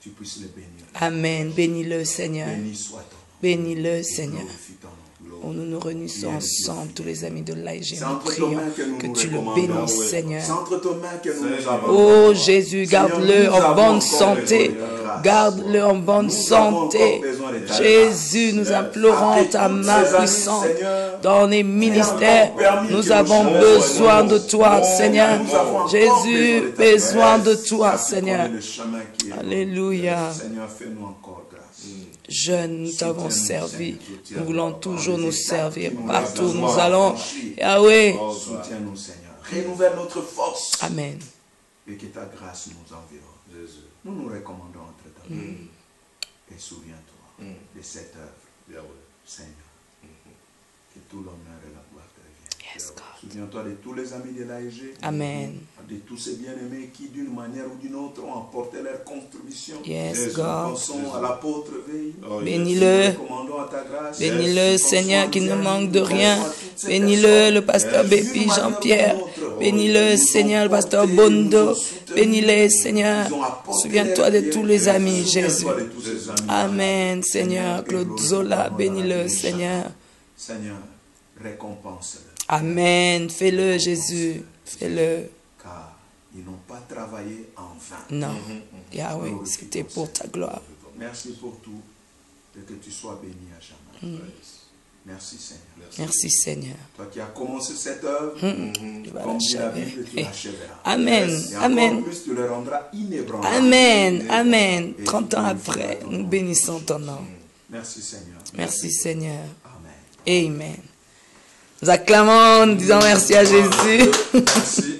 tu puisses le bénir. Amen. Bénis-le, Seigneur. Béni soit ton nom. Bénis-le, Et Seigneur. glorifie ton nom. Oh, nous nous réunissons ensemble, tous les amis de l'AIG. C'est Nous entre tes prions mains que nous que nous tu le recommandons. bénisses, C'est Seigneur. entre tes mains que nous nous avons. Oh Jésus, Seigneur, garde-le nous en avons bonne encore santé. besoin de ta grâce. Garde-le en bonne Nous avons santé. encore besoin de ta Jésus, nous implorons ta Avec main toutes ces puissante amies, Seigneur, dans les ministères. Nous avons besoin de toi, Seigneur. nous avons encore Jésus, besoin besoin de de ta grâce. toi, Car tu Seigneur. connais le chemin qui est bon. Alléluia. Seigneur, fais-nous encore grâce. Jeunes, nous t'avons servi. Nous voulons toujours nous servir Nous partout où avons nous allons. franchi. Yahweh. Soutiens-nous, Seigneur. Renouvelle notre force. Amen. Et que ta grâce nous environne. Nous nous recommandons entre ta main. Et souviens-toi de cette œuvre, Seigneur. Que tout l'honneur et la gloire te reviennent. Yes, God. Souviens-toi de tous les amis de l'AEG. Amen. De tous ces bien-aimés qui, d'une manière ou d'une autre, ont apporté leur contribution. Yes, Nous God. pensons à l'apôtre Veille. Bénis-le. Nous recommandons à ta grâce. Bénis-le, Nous Seigneur, pensons qui ne à manque de nous rien. pensons à toutes ces Bénis-le, personnes. le pasteur D'une Bépi, manière Jean-Pierre. ou d'une autre, Bénis-le, ils ont Seigneur, le pasteur porté, Bondo. ils ont soutenu, Bénis-le, Seigneur. ils ont apporté Souviens-toi de leur tous pierre. les amis, Souviens-toi Jésus. de tous ces amis. Amen, Seigneur. Claude Zola, bénis-le, Seigneur. Seigneur, récompense-le. Amen. Fais-le, Jésus. Fais-le. Car ils n'ont pas travaillé en vain. Non. Yahweh, c'était pour ta gloire. Merci pour tout et que tu sois béni à jamais. Merci Seigneur. Merci, Seigneur. Toi qui as commencé cette œuvre, Tu vas comme dit la l'achever. Bible, tu l'achèveras. Amen. Et encore Amen. plus, tu le rendras inébranlable. Amen. Amen. Et 30 tu ans glorifieras après, ton nous nom. bénissons ton nom. Merci Seigneur. Merci, Seigneur. Amen. Amen. Nous acclamons, nous disons merci à Jésus. Merci.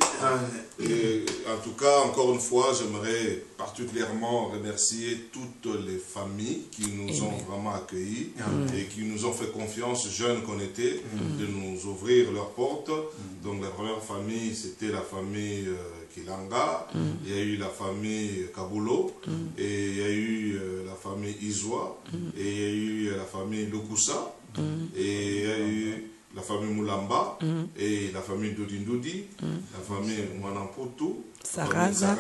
Et en tout cas, encore une fois, j'aimerais particulièrement remercier toutes les familles qui nous ont vraiment accueillis et qui nous ont fait confiance, jeunes qu'on était, de nous ouvrir leurs portes. Donc la première famille, c'était la famille Kilanga, il y a eu la famille Kabulo, et il y a eu la famille Izwa, et il y a eu la famille Lukusa, et il y a eu la famille Moulamba, et la famille Dodindodi, la famille Mwanamputu, Saraza.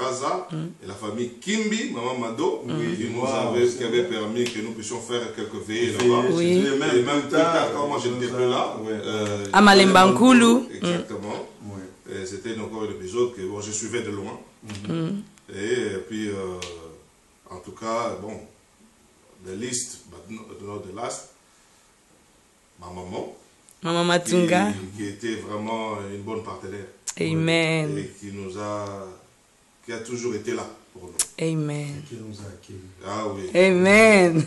et la famille Kimbi, Maman Mado, qui avait permis que nous puissions faire quelques veillées là-bas. Oui. Et même plus tard, quand moi je n'étais plus là, À Malembankulu. exactement. Et c'était encore un épisode que bon, je suivais de loin. Et puis, en tout cas, bon, the list, but not the last, ma maman, Maman Matunga. qui était vraiment une bonne partenaire. Amen. Et qui a toujours été là pour nous. Amen. Qui nous a accueillis. Ah oui. Amen.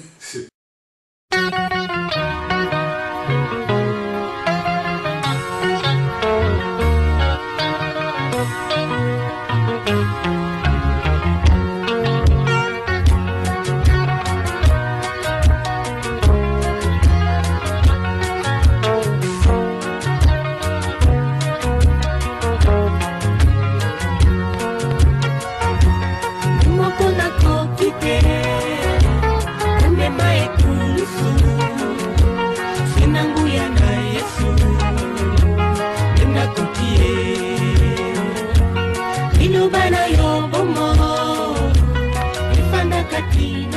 Moko nakoki te komema Medina.